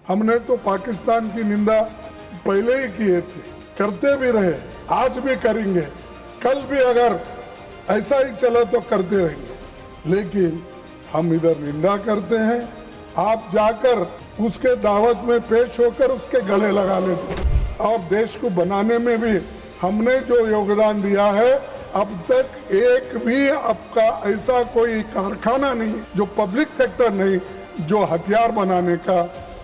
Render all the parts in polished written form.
हमने तो पाकिस्तान की निंदा पहले ही किए थे, करते भी रहे, आज भी करेंगे, कल भी अगर ऐसा ही चला तो करते रहेंगे। लेकिन हम इधर निंदा करते हैं, आप जाकर उसके दावत में पेश होकर उसके गले लगा लेते। और देश को बनाने में भी हमने जो योगदान दिया है, अब तक एक भी आपका ऐसा कोई कारखाना नहीं जो पब्लिक सेक्टर नहीं जो हथियार बनाने का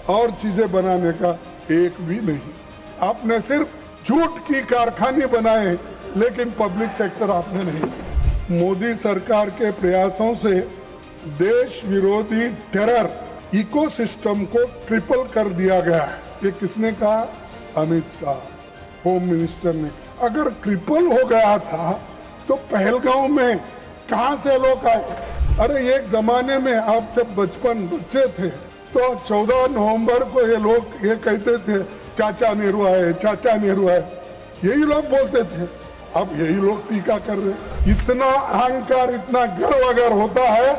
और चीजें बनाने का एक भी नहीं। आपने सिर्फ झूठ की कारखाने बनाए, लेकिन पब्लिक सेक्टर आपने नहीं। मोदी सरकार के प्रयासों से देश विरोधी टेरर इकोसिस्टम को ट्रिपल कर दिया गया है। ये किसने कहा? अमित शाह, होम मिनिस्टर ने। अगर ट्रिपल हो गया था तो पहलगांव में कहां से लोग आए? अरे एक जमाने में आप जब बच्चे थे तो 14 नवंबर को ये लोग ये कहते थे चाचा नेहरू आए, चाचा नेहरू आए, यही लोग बोलते थे। अब यही लोग टीका कर रहे। इतना अहंकार, इतना गर्व अगर होता है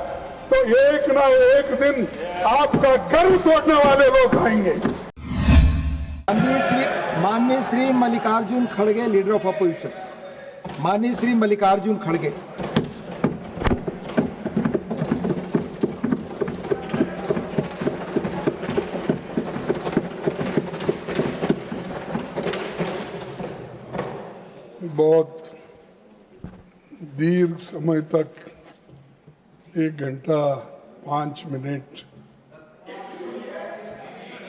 तो एक ना एक दिन आपका गर्व तोड़ने वाले लोग आएंगे। माननीय श्री मल्लिकार्जुन खड़गे, लीडर ऑफ अपोजिशन। माननीय श्री मल्लिकार्जुन खड़गे। बहुत दीर्घ समय तक 1 घंटा 5 मिनट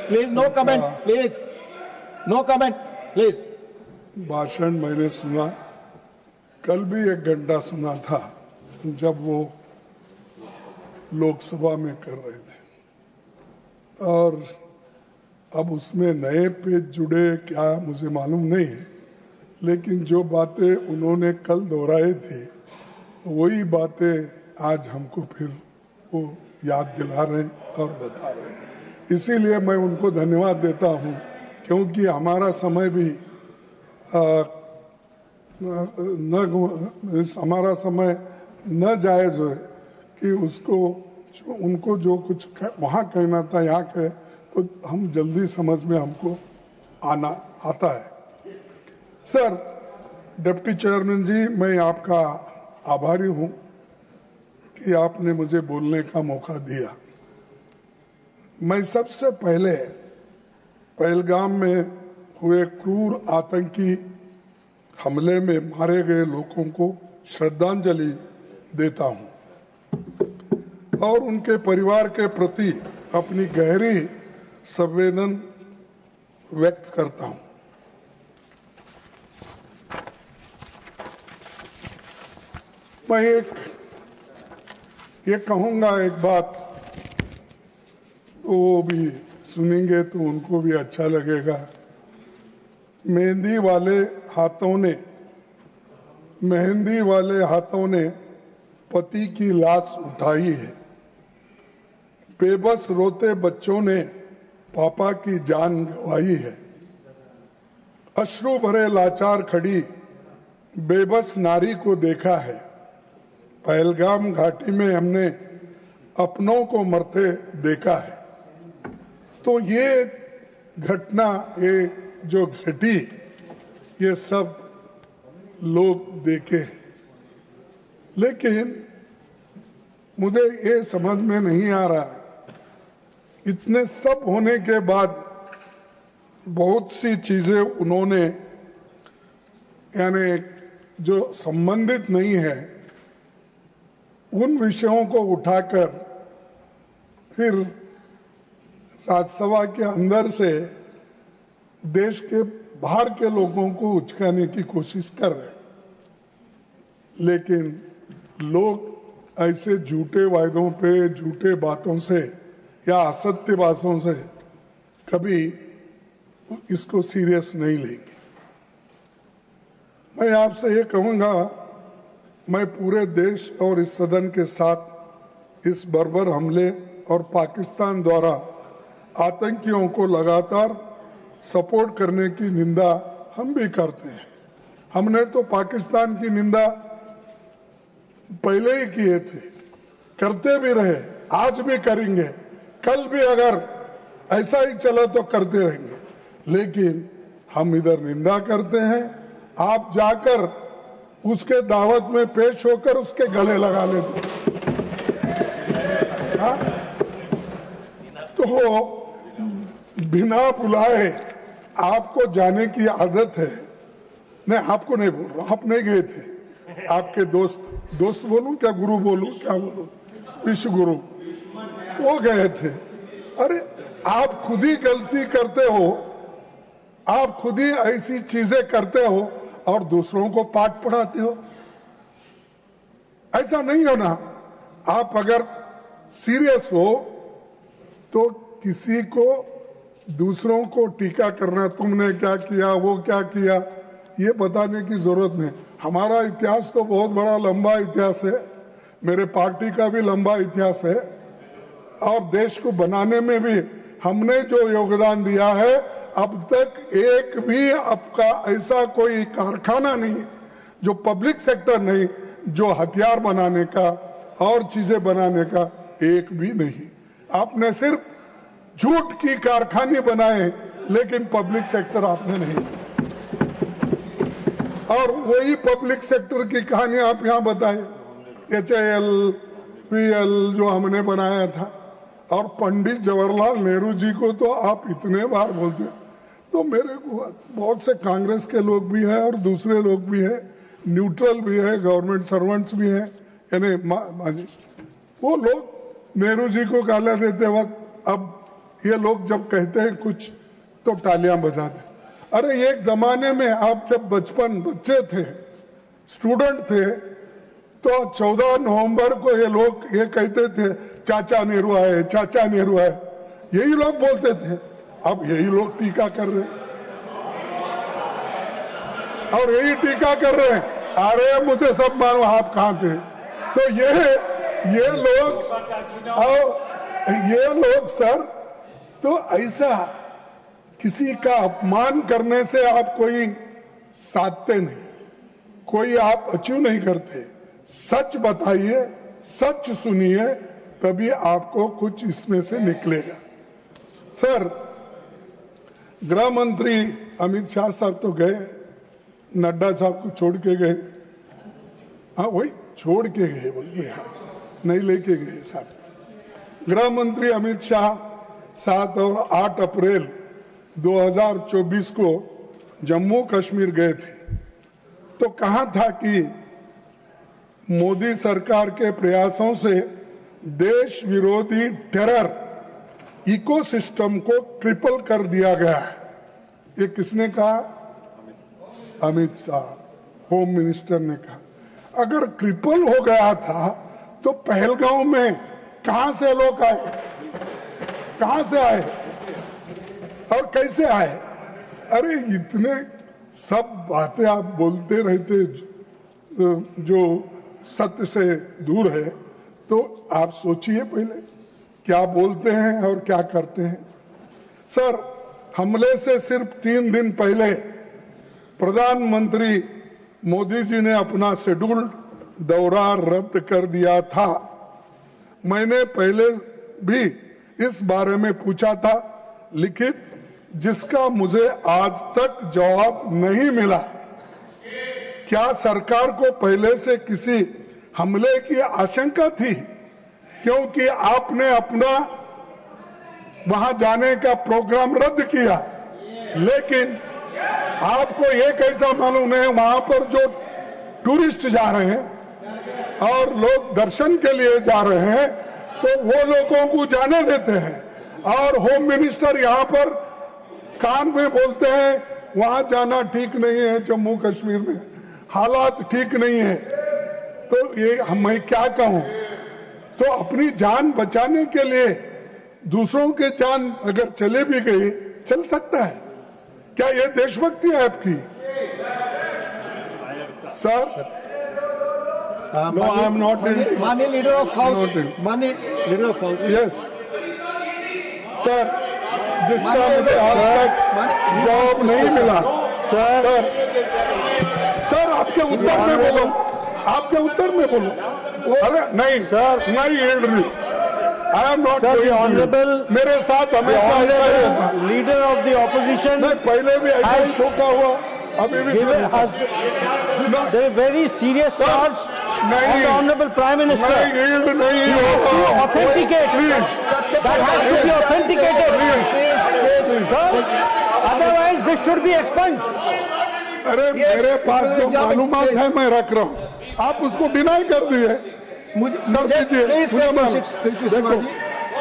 please no comment, please no comment, please. भाषण मैंने सुना, कल भी 1 घंटा सुना था जब वो लोकसभा में कर रहे थे, और अब उसमें नए पेज जुड़े क्या मुझे मालूम नहीं है, लेकिन जो बातें उन्होंने कल दोहराई थी वही बातें आज हमको फिर वो याद दिला रहे और बता रहे हैं। इसीलिए मैं उनको धन्यवाद देता हूं, क्योंकि हमारा समय भी हमारा समय न जायज हो कि उसको उनको जो कुछ वहां कहना था यहाँ कहे, तो हम जल्दी समझ में हमको आना आता है। सर, डिप्टी चेयरमैन जी, मैं आपका आभारी हूं कि आपने मुझे बोलने का मौका दिया। मैं सबसे पहले पहलगाम में हुए क्रूर आतंकी हमले में मारे गए लोगों को श्रद्धांजलि देता हूं और उनके परिवार के प्रति अपनी गहरी संवेदना व्यक्त करता हूं। मैं ये कहूंगा एक बात, वो भी सुनेंगे तो उनको भी अच्छा लगेगा। मेहंदी वाले हाथों ने पति की लाश उठाई है। बेबस रोते बच्चों ने पापा की जान गंवाई है। अश्रु भरे लाचार खड़ी बेबस नारी को देखा है। पहलगाम घाटी में हमने अपनों को मरते देखा है। तो ये घटना, ये जो घटी, ये सब लोग देखे हैं, लेकिन मुझे ये समझ में नहीं आ रहा, इतने सब होने के बाद बहुत सी चीजें उन्होंने यानी जो संबंधित नहीं है उन विषयों को उठाकर फिर राज्यसभा के अंदर से देश के बाहर के लोगों को उचकाने की कोशिश कर रहे हैं। लेकिन लोग ऐसे झूठे वायदों पे, झूठे बातों से या असत्य बातों से कभी इसको सीरियस नहीं लेंगे। मैं आपसे ये कहूंगा, मैं पूरे देश और इस सदन के साथ इस बर्बर हमले और पाकिस्तान द्वारा आतंकियों को लगातार सपोर्ट करने की निंदा हम भी करते हैं। हमने तो पाकिस्तान की निंदा पहले ही किए थे, करते भी रहे, आज भी करेंगे, कल भी अगर ऐसा ही चला तो करते रहेंगे। लेकिन हम इधर निंदा करते हैं, आप जाकर उसके दावत में पेश होकर उसके गले लगा लेते। हाँ? तो बिना बुलाए आपको जाने की आदत है। नहीं, आपको नहीं बोल रहा, आप नहीं गए थे, आपके दोस्त बोलूं क्या, गुरु बोलूं क्या बोलूं, विश्व गुरु वो गए थे। अरे आप खुद ही गलती करते हो, आप खुद ही ऐसी चीजें करते हो और दूसरों को पाठ पढ़ाते हो। ऐसा नहीं होना। आप अगर सीरियस हो तो किसी को, दूसरों को टीका करना, तुमने क्या किया, वो क्या किया, ये बताने की जरूरत नहीं। हमारा इतिहास तो बहुत बड़ा लंबा इतिहास है, मेरे पार्टी का भी लंबा इतिहास है, और देश को बनाने में भी हमने जो योगदान दिया है, अब तक एक भी आपका ऐसा कोई कारखाना नहीं, जो पब्लिक सेक्टर नहीं, जो हथियार बनाने का और चीजें बनाने का एक भी नहीं। आपने सिर्फ झूठ की कारखाने बनाए, लेकिन पब्लिक सेक्टर आपने नहीं। और वही पब्लिक सेक्टर की कहानी आप यहां बताए, HAL, PL जो हमने बनाया था। और पंडित जवाहरलाल नेहरू जी को तो आप इतने बार बोलते हैं, तो मेरे को बहुत से कांग्रेस के लोग भी हैं और दूसरे लोग भी हैं, न्यूट्रल भी है, गवर्नमेंट सर्वेंट्स भी हैं, यानी वो लोग नेहरू जी को गालियां देते वक्त अब ये लोग जब कहते हैं कुछ तो तालियां बजाते। अरे एक जमाने में आप जब बच्चे थे, स्टूडेंट थे, तो 14 नवंबर को ये लोग ये कहते थे चाचा नेहरू आए, चाचा नेहरू आए, यही लोग बोलते थे। अब यही लोग टीका कर रहे हैं और यही टीका कर रहे हैं, अरे मुझे सब मानो आप कहां थे। तो ये लोग सर, तो ऐसा किसी का अपमान करने से आप कोई साधते नहीं, कोई आप अचीव नहीं करते। सच बताइए, सच सुनिए, तभी आपको कुछ इसमें से निकलेगा। सर, गृह मंत्री अमित शाह साहब तो गए, नड्डा साहब को छोड़ के गए। हाँ वही छोड़ के गए, बोलिए, हाँ नहीं लेके गए साहब। गृह मंत्री अमित शाह 7 और 8 अप्रैल 2024 को जम्मू कश्मीर गए थे। तो कहा था कि मोदी सरकार के प्रयासों से देश विरोधी टेरर इकोसिस्टम को ट्रिपल कर दिया गया है। ये किसने कहा? अमित शाह, होम मिनिस्टर ने कहा। अगर ट्रिपल हो गया था तो पहलगांव में कहां से लोग आए, कहां से आए और कैसे आए? अरे इतने सब बातें आप बोलते रहते जो सत्य से दूर है, तो आप सोचिए पहले क्या बोलते हैं और क्या करते हैं। सर, हमले से सिर्फ 3 दिन पहले प्रधानमंत्री मोदी जी ने अपना शेड्यूल्ड दौरा रद्द कर दिया था। मैंने पहले भी इस बारे में पूछा था लिखित, जिसका मुझे आज तक जवाब नहीं मिला। क्या सरकार को पहले से किसी हमले की आशंका थी? क्योंकि आपने अपना वहां जाने का प्रोग्राम रद्द किया, लेकिन आपको ये कैसा मालूम है वहां पर जो टूरिस्ट जा रहे हैं और लोग दर्शन के लिए जा रहे हैं, तो वो लोगों को जाने देते हैं, और होम मिनिस्टर यहां पर कान में बोलते हैं वहां जाना ठीक नहीं है, जम्मू कश्मीर में हालात ठीक नहीं है। तो ये मैं क्या कहूं? तो अपनी जान बचाने के लिए दूसरों के जान अगर चले भी गई, चल सकता है। क्या ये देशभक्ति है आपकी? Sir, no, I am not in. माननीय लीडर ऑफ हाउस, माननीय leader of house, yes sir, जिसका मुझे आज तक जवाब नहीं मिला। सर आपके उत्तर में बोलो, आपके उत्तर में बोलो। अरे नहीं सर, नहीं हिल रही, आई am not Sir, the honorable, मेरे साथ हमेशा ऐसा ही होता है। leader of the opposition नहीं, पहले भी ऐसा ही धोखा हुआ, अभी भी given ऐसा। us there are very serious charge on the honorable Prime Minister. नहीं, yield नहीं He has to होगा। authenticate. Please. That has to be authenticated. Sir, otherwise this should be expunged. अरे मेरे पास जो मालूमात है मैं रख रहा हूँ, आप उसको डिनाई कर दिए। कर दीजिए। देखो,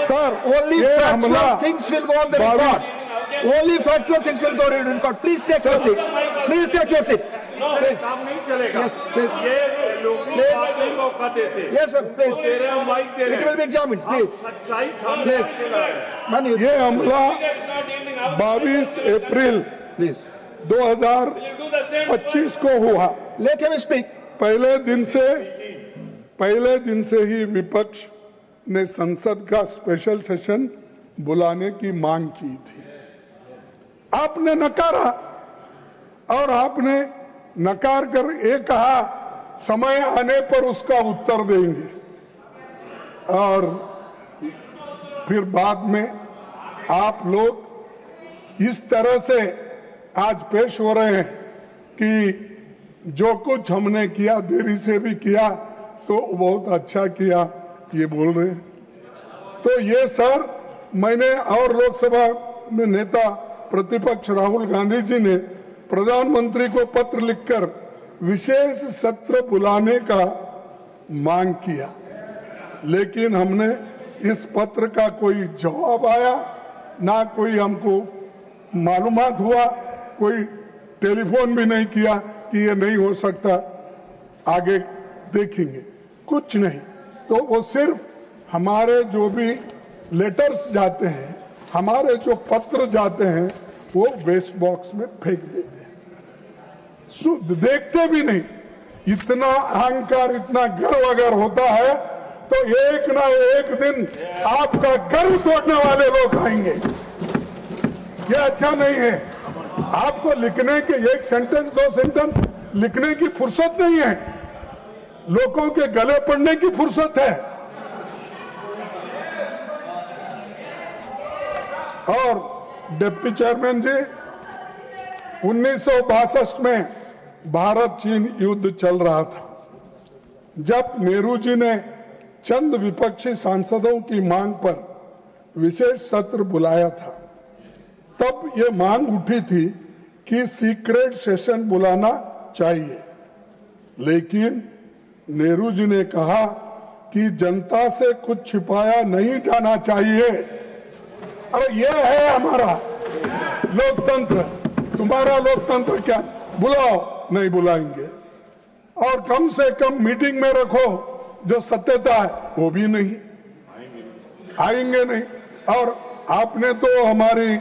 सर, Only ये factual हमला things will go on the record. Only factual things will go on the record. Please take your seat. Please take your seat. Please. काम नहीं चलेगा। Yes, please. ये लोगों को Please. आप नहीं मौका देते। Yes, sir. Please. दे रहे हैं, माइक दे It रहे will be examined. हैं। Please. सच्चाई सामने Please. आके लाए। Mani, ये हमला 22 अप्रैल please. 2025 को हुआ। Let him speak. पहले दिन से ही विपक्ष ने संसद का स्पेशल सेशन बुलाने की मांग की थी। आपने नकारा और आपने नकार कर ये कहा समय आने पर उसका उत्तर देंगे, और फिर बाद में आप लोग इस तरह से आज पेश हो रहे हैं कि जो कुछ हमने किया देरी से भी किया तो बहुत अच्छा किया, ये बोल रहे हैं। तो ये सर, मैंने और लोकसभा में नेता प्रतिपक्ष राहुल गांधी जी ने प्रधानमंत्री को पत्र लिखकर विशेष सत्र बुलाने का मांग किया, लेकिन हमने इस पत्र का कोई जवाब आया ना, कोई हमको मालूमात हुआ, कोई टेलीफोन भी नहीं किया कि ये नहीं हो सकता, आगे देखेंगे, कुछ नहीं। तो वो सिर्फ हमारे जो भी लेटर्स जाते हैं, हमारे जो पत्र जाते हैं, वो वेस्ट बॉक्स में फेंक देते हैं, देखते भी नहीं। इतना अहंकार, इतना गर्व अगर होता है तो एक ना एक दिन आपका गर्व तोड़ने वाले लोग आएंगे। ये अच्छा नहीं है। आपको लिखने के एक सेंटेंस, दो सेंटेंस लिखने की फुर्सत नहीं है, लोगों के गले पड़ने की फुर्सत है। और डिप्टी चेयरमैन जी, 1962 में भारत चीन युद्ध चल रहा था, जब नेहरू जी ने चंद विपक्षी सांसदों की मांग पर विशेष सत्र बुलाया था, तब ये मांग उठी थी कि सीक्रेट सेशन बुलाना चाहिए, लेकिन नेहरू जी ने कहा कि जनता से कुछ छिपाया नहीं जाना चाहिए। अरे ये है हमारा लोकतंत्र। तुम्हारा लोकतंत्र क्या? बुलाओ, नहीं बुलाएंगे। और कम से कम मीटिंग में रखो, जो सत्यता है वो भी नहीं आएंगे नहीं। और आपने तो हमारी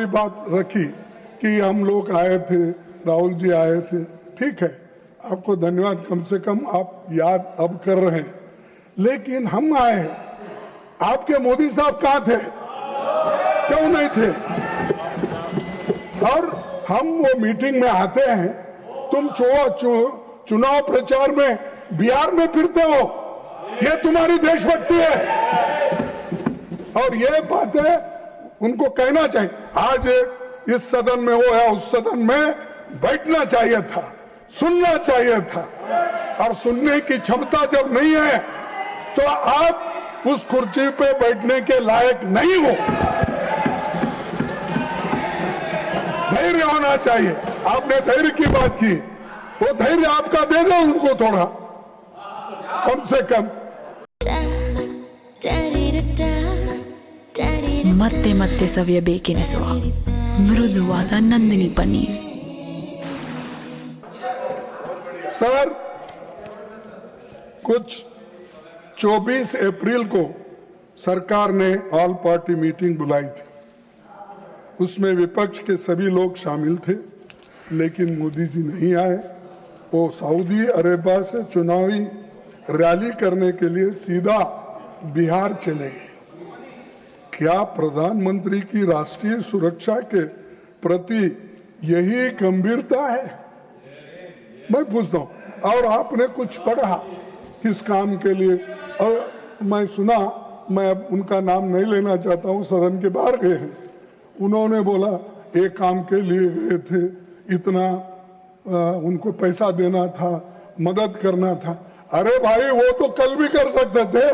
बात रखी कि हम लोग आए थे, राहुल जी आए थे, ठीक है, आपको धन्यवाद, कम से कम आप याद अब कर रहे हैं। लेकिन हम आए, आपके मोदी साहब कहां थे? क्यों नहीं थे? और हम वो मीटिंग में आते हैं, तुम चुनाव प्रचार में बिहार में फिरते हो, ये तुम्हारी देशभक्ति है। और ये बातें उनको कहना चाहिए। आज इस सदन में हो या उस सदन में बैठना चाहिए था, सुनना चाहिए था, और सुनने की क्षमता जब नहीं है तो आप उस कुर्सी पे बैठने के लायक नहीं हो। धैर्य होना चाहिए। आपने धैर्य की बात की, वो धैर्य आपका दे दो उनको थोड़ा, कम से कम। ಮತ್ತೆ ಮತ್ತೆ ಸವಿಯಬೇಕೆನಿಸುವ ಮೃದುವಾದ ನಂದಿನಿ ಪನ್ನೀರ್. सर, कुछ 24 अप्रैल को सरकार ने ऑल पार्टी मीटिंग बुलाई थी। उसमें विपक्ष के सभी लोग शामिल थे, लेकिन मोदी जी नहीं आए। वो सऊदी अरेबिया से चुनावी रैली करने के लिए सीधा बिहार चले गए। क्या प्रधानमंत्री की राष्ट्रीय सुरक्षा के प्रति यही गंभीरता है? मैं पूछता हूं। और आपने कुछ पढ़ा किस काम के लिए? और मैं सुना, मैं अब उनका नाम नहीं लेना चाहता हूं, सदन के बाहर गए हैं, उन्होंने बोला एक काम के लिए गए थे, इतना उनको पैसा देना था, मदद करना था। अरे भाई वो तो कल भी कर सकते थे,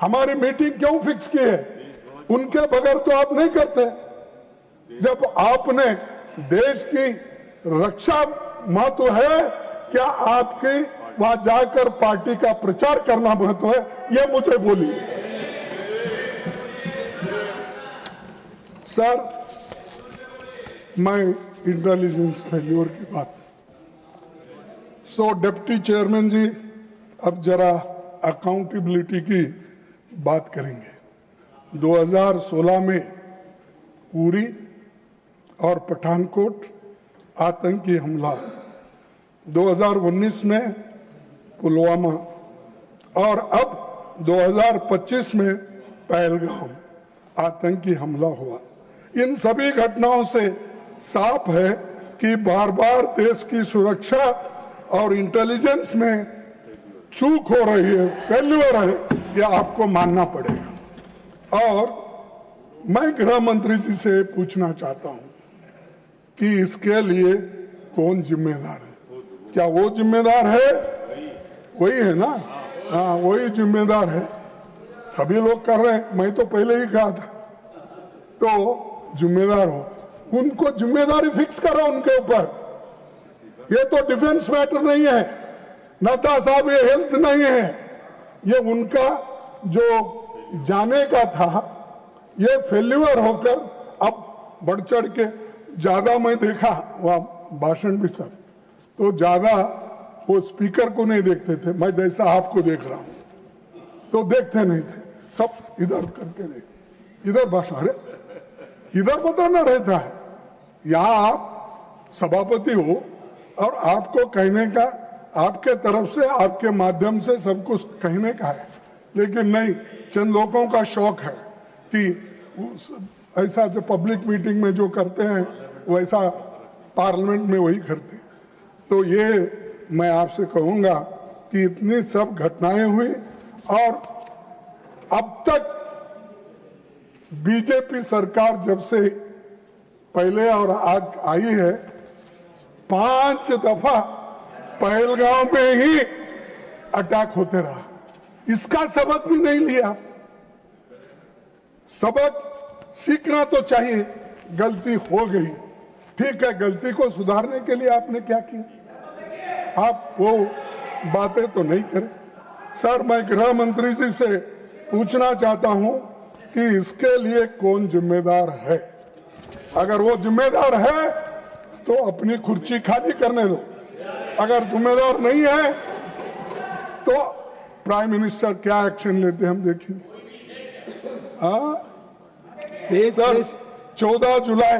हमारी मीटिंग क्यों फिक्स की है? उनके बगैर तो आप नहीं करते। जब आपने देश की रक्षा महत्व है, क्या आपकी वहां जाकर पार्टी का प्रचार करना महत्व है? ये मुझे बोलिए। सर, मैं इंटेलिजेंस फेल्योर की बात, डिप्टी चेयरमैन जी अब जरा अकाउंटेबिलिटी की बात करेंगे। 2016 में उरी और पठानकोट आतंकी हमला, 2019 में पुलवामा और अब 2025 में पहलगाम आतंकी हमला हुआ। इन सभी घटनाओं से साफ है कि बार बार देश की सुरक्षा और इंटेलिजेंस में चूक हो रही है, फेल्यूर है, यह आपको मानना पड़ेगा। और मैं गृह मंत्री जी से पूछना चाहता हूं कि इसके लिए कौन जिम्मेदार है? क्या वो जिम्मेदार है? वही है ना? हाँ, वही जिम्मेदार है। सभी लोग कर रहे हैं, मैं तो पहले ही कहा था। तो जिम्मेदार हो, उनको जिम्मेदारी फिक्स करो उनके ऊपर। ये तो डिफेंस मैटर नहीं है, नड्डा साहब, ये हेल्थ नहीं है, ये उनका जो जाने का था, ये फेल्यूर होकर अब बढ़ चढ़ के ज्यादा, मैं देखा वहां भाषण भी सर, तो ज्यादा वो स्पीकर को नहीं देखते थे, मैं जैसा आपको देख रहा हूं तो देखते नहीं थे, सब इधर करके देख, इधर भाषण, अरे इधर बताना रहता है। यहां आप सभापति हो और आपको कहने का, आपके तरफ से, आपके माध्यम से सब कुछ कहने का है, लेकिन नहीं, चंद लोगों का शौक है कि ऐसा जो पब्लिक मीटिंग में जो करते हैं वैसा पार्लियामेंट में वही करते। तो ये मैं आपसे कहूंगा कि इतनी सब घटनाएं हुई और अब तक बीजेपी सरकार जब से पहले और आज आई है, 5 दफा पहलगाम में ही अटैक होते रहा। इसका सबक भी नहीं लिया। सबक सीखना तो चाहिए, गलती हो गई, ठीक है, गलती को सुधारने के लिए आपने क्या किया? आप वो बातें तो नहीं करें। सर, मैं गृह मंत्री जी से पूछना चाहता हूं कि इसके लिए कौन जिम्मेदार है? अगर वो जिम्मेदार है तो अपनी कुर्सी खाली करने दो, अगर जिम्मेदार नहीं है तो प्राइम मिनिस्टर क्या एक्शन लेते हैं हम देखेंगे। सर, 14 जुलाई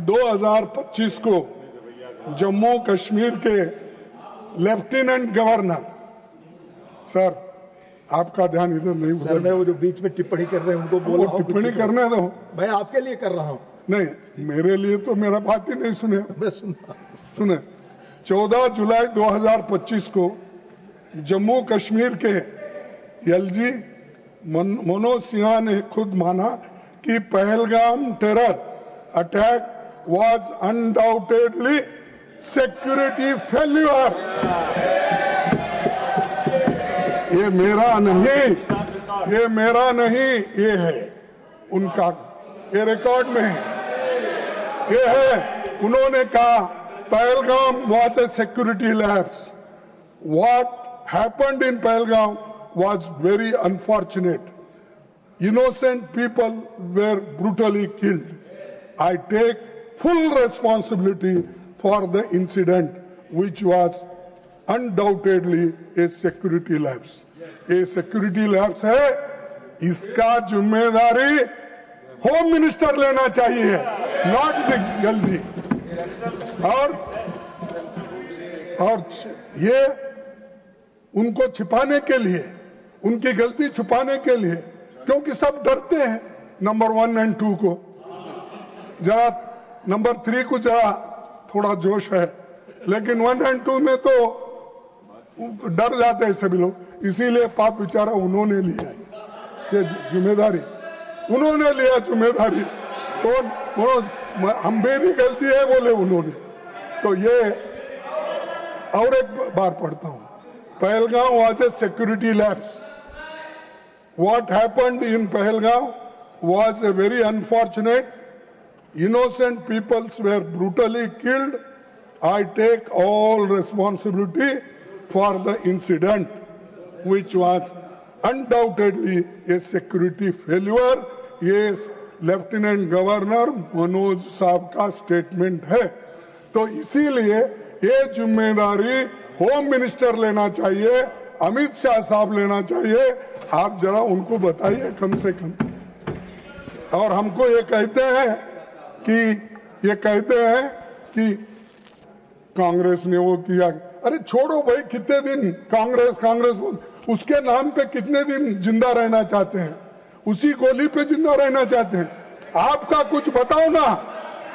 2025 को जम्मू कश्मीर के लेफ्टिनेंट गवर्नर, सर आपका ध्यान इधर नहीं, सर मैं वो जो बीच में टिप्पणी कर रहे हैं उनको बोला, टिप्पणी करने दो, मैं आपके लिए कर रहा हूं। नहीं, मेरे लिए तो मेरा बात ही नहीं सुने। मैं सुनता सुने, 14 जुलाई 2025 को जम्मू कश्मीर के एलजी मनोज सिन्हा ने खुद माना कि Pahalgam terror attack was undoubtedly security failure। ये मेरा नहीं, ये है उनका, ये रिकॉर्ड में है, ये है। उन्होंने कहा Pahalgam was a security lapse। What happened in Pahalgam was very unfortunate। Innocent people were brutally killed। I take full responsibility for the incident, which was undoubtedly a security lapse। ये security lapse है, इसका जिम्मेदारी home minister लेना चाहिए, not the LG. और ये उनको छिपाने के लिए, उनकी गलती छुपाने के लिए, क्योंकि सब डरते हैं नंबर 1 और 2 को, जरा नंबर 3 को जरा थोड़ा जोश है, लेकिन 1 और 2 में तो डर जाते हैं सभी लोग, इसीलिए पाप बेचारा उन्होंने लिया है ये जिम्मेदारी, उन्होंने लिया जिम्मेदारी। तो हम मेरी गलती है बोले उन्होंने। तो ये और एक बार पढ़ता हूं, Pahalgam was a security lapse. What happened in Pahalgaon was a very unfortunate. Innocent peoples were brutally killed. I take all responsibility for the incident, which was undoubtedly a security failure. ये लेफ्टिनेंट गवर्नर मनोज साहब का statement है। तो इसीलिए ये जिम्मेदारी home minister लेना चाहिए, अमित शाह साहब लेना चाहिए। आप जरा उनको बताइए कम से कम। और हमको ये कहते हैं कि कांग्रेस ने वो किया। अरे छोड़ो भाई, कितने दिन कांग्रेस उसके नाम पे कितने दिन जिंदा रहना चाहते हैं, उसी गोली पे जिंदा रहना चाहते हैं। आपका कुछ बताओ ना,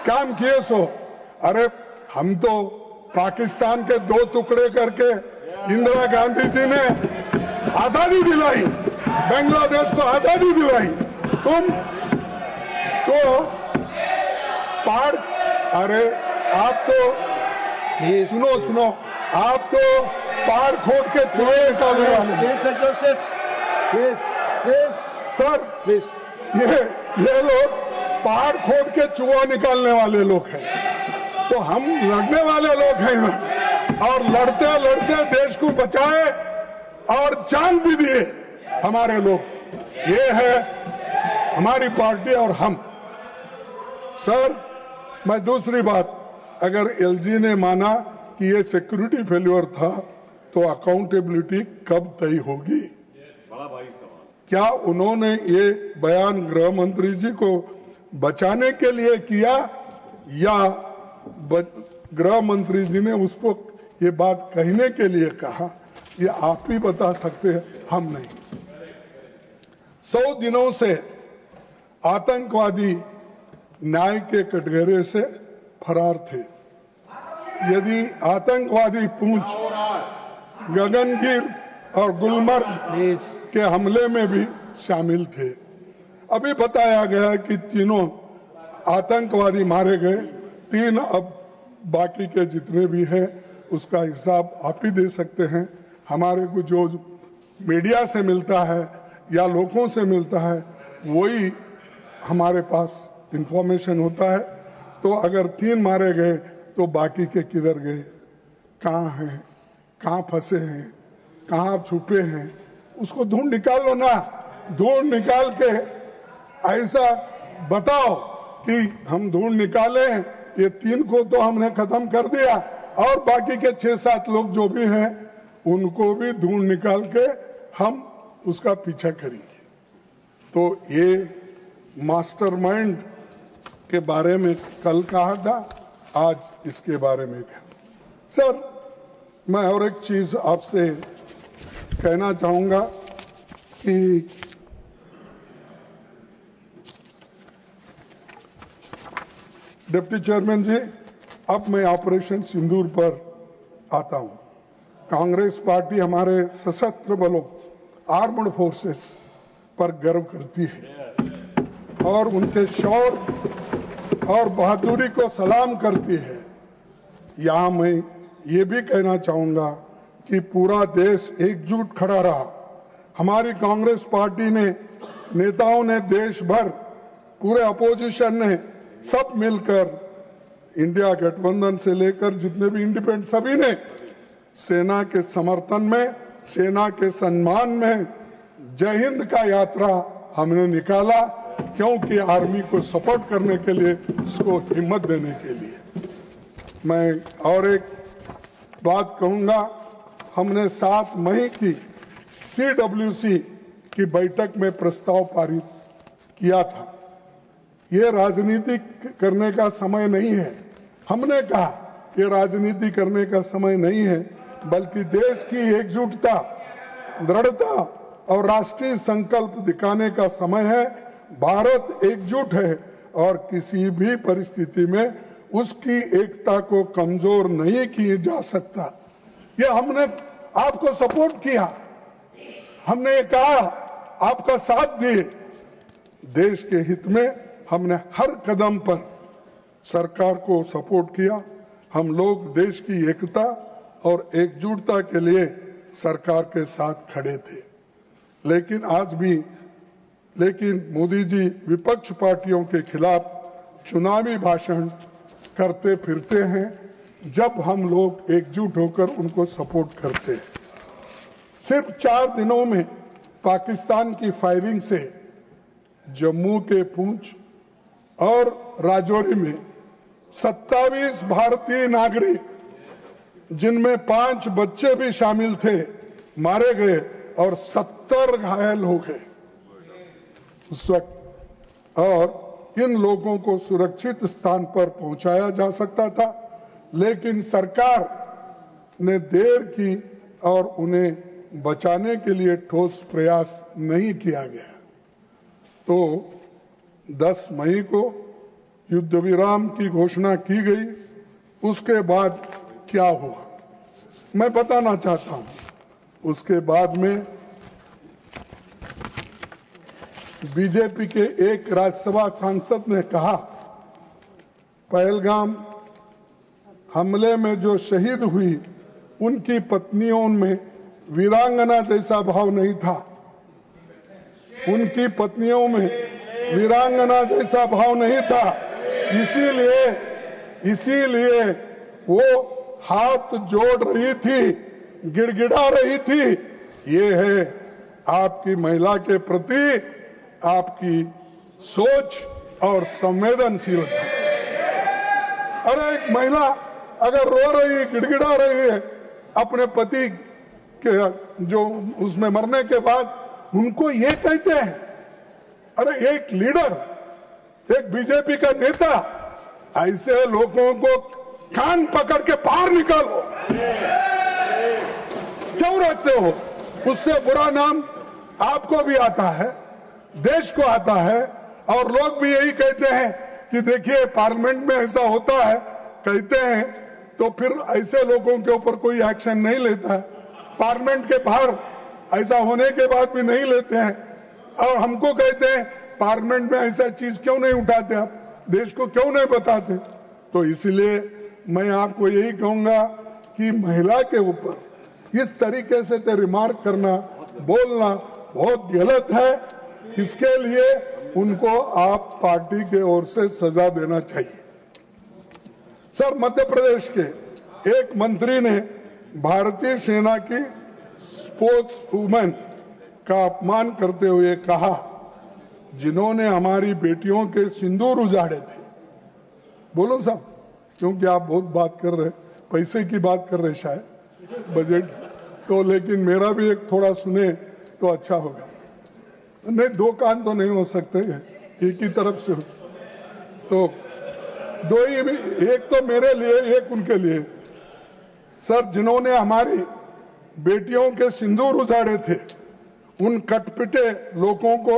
काम किए सो। अरे हम तो पाकिस्तान के 2 टुकड़े करके इंदिरा गांधी जी ने आजादी दिलाई, बांग्लादेश को आजादी दिलाई। तुम तो पहाड़, अरे आप तो सुनो, आप तो पहाड़ खोद के चूहे निकालने वाले। सर ये लोग पहाड़ खोद के चूहा निकालने वाले लोग हैं, तो हम लड़ने वाले लोग हैं और लड़ते लड़ते देश को बचाए और जान भी दिए हमारे लोग। ये है हमारी पार्टी और हम। सर मैं दूसरी बात, अगर एलजी ने माना कि ये सिक्योरिटी फेल्योर था तो अकाउंटेबिलिटी कब तय होगी? क्या उन्होंने ये बयान गृह मंत्री जी को बचाने के लिए किया या गृह मंत्री जी ने उसको ये बात कहने के लिए कहा? ये आप ही बता सकते हैं, हम नहीं। 100 दिनों से आतंकवादी न्याय के कटघरे से फरार थे। यदि आतंकवादी पूंछ, गगनगिर और गुलमर्ग के हमले में भी शामिल थे। अभी बताया गया कि तीनों आतंकवादी मारे गए, 3 अब बाकी के जितने भी हैं उसका हिसाब आप ही दे सकते हैं। हमारे को जो मीडिया से मिलता है या लोगों से मिलता है वही हमारे पास इंफॉर्मेशन होता है। तो अगर 3 मारे गए तो बाकी के किधर गए, कहाँ हैं, कहाँ फंसे हैं, कहाँ छुपे हैं, उसको ढूंढ निकालो ना। ढूंढ निकाल के ऐसा बताओ कि हम ढूंढ निकाले, ये 3 को तो हमने खत्म कर दिया और बाकी के 6-7 लोग जो भी हैं उनको भी ढूंढ निकाल के हम उसका पीछा करेंगे। तो ये मास्टरमाइंड के बारे में कल कहा था, आज इसके बारे में कहा। सर मैं और एक चीज आपसे कहना चाहूंगा कि डिप्टी चेयरमैन जी, अब मैं ऑपरेशन सिंदूर पर आता हूं। कांग्रेस पार्टी हमारे सशस्त्र बलों, आर्मड फोर्सेस पर गर्व करती है और उनके शौर्य और बहादुरी को सलाम करती है। यहां मैं ये भी कहना चाहूंगा कि पूरा देश एकजुट खड़ा रहा। हमारी कांग्रेस पार्टी ने, नेताओं ने, देश भर पूरे अपोजिशन ने सब मिलकर, इंडिया गठबंधन से लेकर जितने भी इंडिपेंडेंट, सभी ने सेना के समर्थन में, सेना के सम्मान में जय हिंद का यात्रा हमने निकाला, क्योंकि आर्मी को सपोर्ट करने के लिए, उसको हिम्मत देने के लिए। मैं और एक बात कहूंगा, हमने 7 मई की CWC की बैठक में प्रस्ताव पारित किया था। ये राजनीति करने का समय नहीं है। हमने कहा ये राजनीति करने का समय नहीं है, बल्कि देश की एकजुटता, दृढ़ता और राष्ट्रीय संकल्प दिखाने का समय है। भारत एकजुट है और किसी भी परिस्थिति में उसकी एकता को कमजोर नहीं किया जा सकता। ये हमने आपको सपोर्ट किया, हमने ये कहा, आपका साथ दिए। देश के हित में हमने हर कदम पर सरकार को सपोर्ट किया। हम लोग देश की एकता और एकजुटता के लिए सरकार के साथ खड़े थे। लेकिन मोदी जी विपक्ष पार्टियों के खिलाफ चुनावी भाषण करते फिरते हैं, जब हम लोग एकजुट होकर उनको सपोर्ट करते हैं। सिर्फ 4 दिनों में पाकिस्तान की फायरिंग से जम्मू के पुंछ और राजौरी में 27 भारतीय नागरिक, जिनमें 5 बच्चे भी शामिल थे, मारे गए और 70 घायल हो गए उस वक्त। और इन लोगों को सुरक्षित स्थान पर पहुंचाया जा सकता था, लेकिन सरकार ने देर की और उन्हें बचाने के लिए ठोस प्रयास नहीं किया गया। तो 10 मई को युद्ध विराम की घोषणा की गई। उसके बाद क्या हुआ मैं बताना चाहता हूं। उसके बाद में बीजेपी के एक राज्यसभा सांसद ने कहा, पहलगाम हमले में जो शहीद हुई उनकी पत्नियों में वीरांगना जैसा भाव नहीं था। उनकी पत्नियों में वीरांगना जैसा भाव नहीं था, इसीलिए वो हाथ जोड़ रही थी, गिड़गिड़ा रही थी। ये है आपकी महिला के प्रति आपकी सोच और संवेदनशीलता। अरे एक महिला अगर रो रही है, गिड़गिड़ा रही है अपने पति के जो उसमें मरने के बाद, उनको ये कहते हैं। अरे एक लीडर, एक बीजेपी का नेता, ऐसे लोगों को कान पकड़ के बाहर निकालो। क्यों रखते हो? उससे बुरा नाम आपको भी आता है, देश को आता है, और लोग भी यही कहते हैं कि देखिए पार्लियामेंट में ऐसा होता है, कहते हैं तो फिर ऐसे लोगों के ऊपर कोई एक्शन नहीं लेता है। पार्लियामेंट के बाहर ऐसा होने के बाद भी नहीं लेते हैं, और हमको कहते हैं पार्लियामेंट में ऐसा चीज क्यों नहीं उठाते, आप देश को क्यों नहीं बताते। तो इसलिए मैं आपको यही कहूंगा कि महिला के ऊपर इस तरीके से रिमार्क करना, बोलना बहुत गलत है। इसके लिए उनको आप पार्टी के ओर से सजा देना चाहिए। सर, मध्य प्रदेश के एक मंत्री ने भारतीय सेना की स्पोर्ट्स वुमेन का अपमान करते हुए कहा, जिन्होंने हमारी बेटियों के सिंदूर उजाड़े थे। बोलो साहब, क्योंकि आप बहुत बात कर रहे, पैसे की बात कर रहे शायद, बजट तो, लेकिन मेरा भी एक थोड़ा सुने तो अच्छा होगा। नहीं, 2 कान तो नहीं हो सकते, एक ही तरफ से हो सकते। तो 2 ही, एक तो मेरे लिए, एक उनके लिए। सर, जिन्होंने हमारी बेटियों के सिंदूर उजाड़े थे, उन कटपिटे लोगों को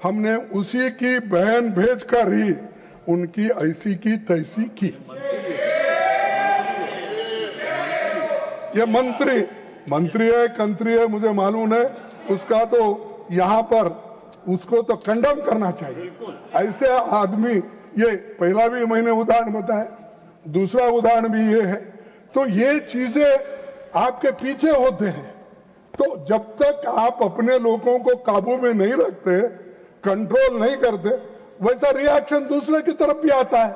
हमने उसी की बहन भेजकर ही उनकी ऐसी की तैसी की। ये मंत्री है, कंत्री है, मुझे मालूम है, उसका तो यहां पर उसको तो कंडम करना चाहिए। ऐसे आदमी, ये पहला भी मैंने उदाहरण बताया, दूसरा उदाहरण भी ये है। तो ये चीजें आपके पीछे होते हैं। तो जब तक आप अपने लोगों को काबू में नहीं रखते, कंट्रोल नहीं करते, वैसा रिएक्शन दूसरे की तरफ भी आता है।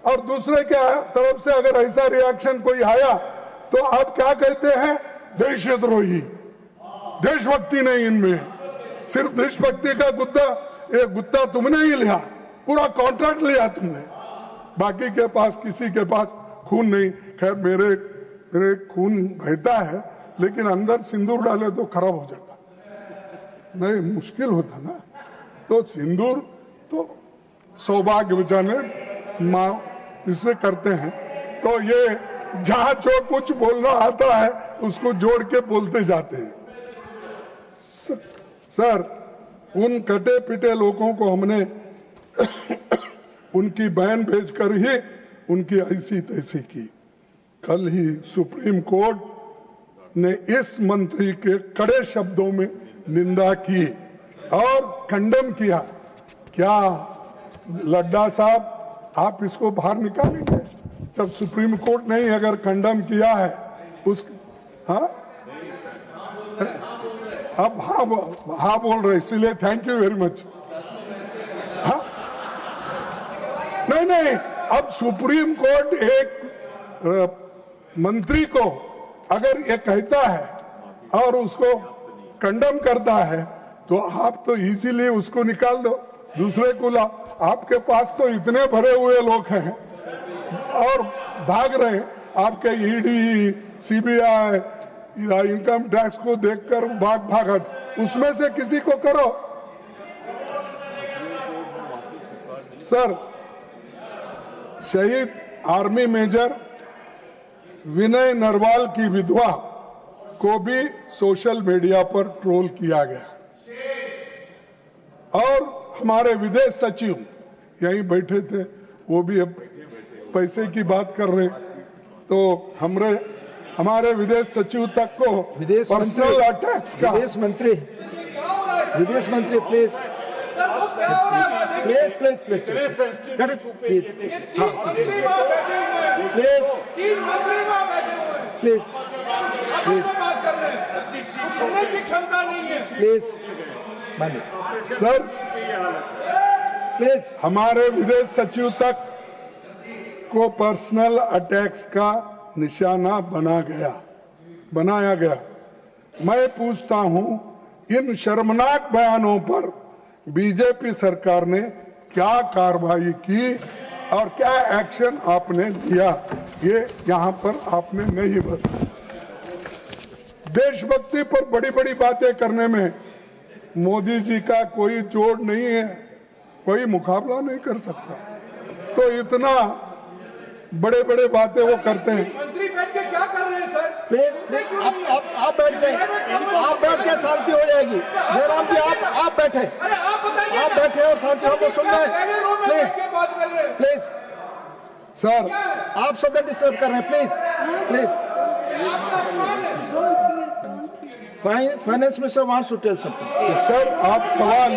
और दूसरे के तरफ से अगर ऐसा रिएक्शन कोई आया तो आप क्या कहते हैं? देशद्रोही। देशभक्ति नहीं इनमें, सिर्फ देशभक्ति का गुत्ता तुमने ही लिया, पूरा कॉन्ट्रैक्ट लिया तुमने, बाकी के पास किसी के पास खून नहीं। खैर, मेरे खून बहता है, लेकिन अंदर सिंदूर डाले तो खराब हो जाता, नहीं मुश्किल होता ना। तो सिंदूर तो सौभाग्य बचाने माँ इसे करते हैं। तो ये जहां जो कुछ बोलना आता है उसको जोड़ के बोलते जाते हैं। सर, उन कटे पिटे लोगों को हमने उनकी बहन भेजकर ही उनकी ऐसी तैसी की। कल ही सुप्रीम कोर्ट ने इस मंत्री के कड़े शब्दों में निंदा की और खंडन किया। क्या लड्डा साहब आप इसको बाहर निकालेंगे? जब सुप्रीम कोर्ट ने ही अगर खंडन किया है उस हाँ अब हाँ बोल रहे, इसलिए थैंक यू वेरी मच। हाँ नहीं, अब सुप्रीम कोर्ट एक मंत्री को अगर ये कहता है और उसको कंडम करता है तो आप तो इजीली उसको निकाल दो, दूसरे को ला। आपके पास तो इतने भरे हुए लोग हैं और भाग रहे, आपके ईडी, सीबीआई या इनकम टैक्स को देखकर भागत, उसमें से किसी को करो। सर, शहीद आर्मी मेजर विनय नरवाल की विधवा को भी सोशल मीडिया पर ट्रोल किया गया और हमारे विदेश सचिव यहीं बैठे थे, वो भी अब पैसे की बात कर रहे, तो हमारे विदेश सचिव तक को पर्सनल अटैक्स का विदेश मंत्री प्लीज सर प्लीज, हमारे विदेश सचिव तक को पर्सनल अटैक्स का निशाना बनाया गया। मैं पूछता हूं, इन शर्मनाक बयानों पर बीजेपी सरकार ने क्या कार्रवाई की और क्या एक्शन आपने लिया, ये यहां पर आपने नहीं बताया। देशभक्ति पर बड़ी बड़ी बातें करने में मोदी जी का कोई जोड़ नहीं है, कोई मुकाबला नहीं कर सकता, तो इतना बड़े बड़े बातें वो करते हैं। मंत्री बैठ के क्या कर रहे हैं सर? प्लीज आप बैठ जाए, आप बैठ के शांति हो जाएगी। जयराम जी आप बैठे, अरे आप बताइए, आप बैठे और शांति हमको सुनना है। प्लीज सर, आप सदन डिस्टर्ब कर रहे हैं। Please finance minister wants to tell something. Sir आप सवाल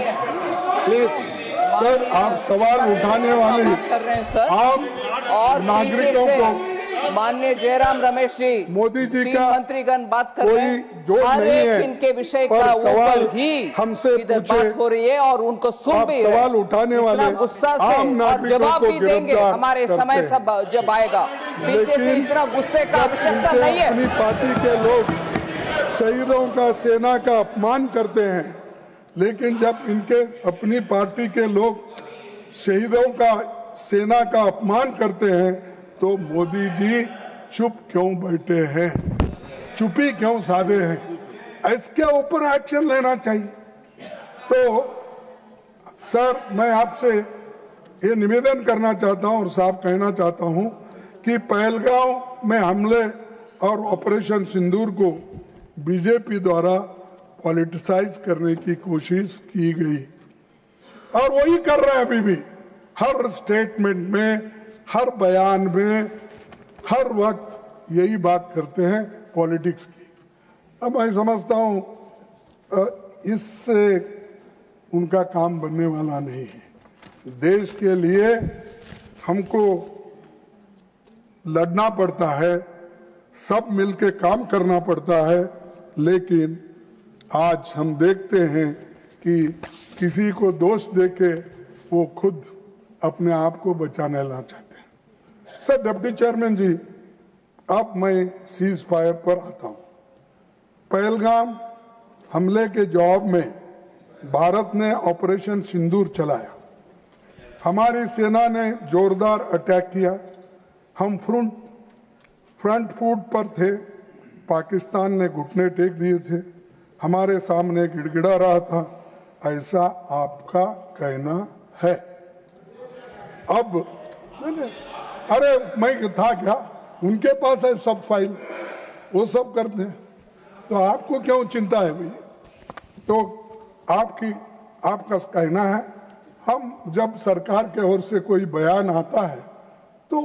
आप सवाल उठाने वाले कर रहे हैं सर, आम और नागरिकों पीछे को से माननीय जयराम रमेश जी, मोदी जी तीन का मंत्रीगण बात कर रहे हैं, जोड़ हर नहीं एक है, इनके विषय पर का सवाल ऊपर ही हमसे इधर पूछे, बात हो रही है और उनको सुन आप भी रहे सवाल उठाने वाले इतना गुस्सा से आम और नागरिकों जवाब को भी देंगे गिरफ्तार हमारे करते समय हैं। सब जब आएगा। पीछे से लेकिन इतना गुस्से का आवश्यकता इनके नहीं है। अपनी पार्टी के लोग शहीदों का, सेना का अपमान करते हैं, लेकिन जब इनके अपनी पार्टी के लोग शहीदों का, सेना का अपमान करते हैं तो मोदी जी चुप क्यों बैठे हैं, चुप्पी क्यों साधे हैं? इसके ऊपर एक्शन लेना चाहिए। तो सर, मैं आपसे ये निवेदन करना चाहता हूं और साफ कहना चाहता हूं कि पहलगांव में हमले और ऑपरेशन सिंदूर को बीजेपी द्वारा पॉलिटिसाइज करने की कोशिश की गई और वही कर रहे हैं अभी भी। हर स्टेटमेंट में, हर बयान में, हर वक्त यही बात करते हैं पॉलिटिक्स की। अब मैं समझता हूं इससे उनका काम बनने वाला नहीं है। देश के लिए हमको लड़ना पड़ता है, सब मिलकर काम करना पड़ता है, लेकिन आज हम देखते हैं कि किसी को दोष देके वो खुद अपने आप को बचाने ला चाहते हैं। सर डिप्टी चेयरमैन जी, अब मैं सीज फायर पर आता हूं। पहलगाम हमले के जवाब में भारत ने ऑपरेशन सिंदूर चलाया। हमारी सेना ने जोरदार अटैक किया। हम फ्रंट फुट पर थे, पाकिस्तान ने घुटने टेक दिए थे, हमारे सामने गिड़गिड़ा रहा था, ऐसा आपका कहना है। अब अरे मैं था क्या, उनके पास है सब फाइल, वो सब करते हैं, तो आपको क्यों चिंता है भाई? तो आपका कहना है, हम जब सरकार के ओर से कोई बयान आता है तो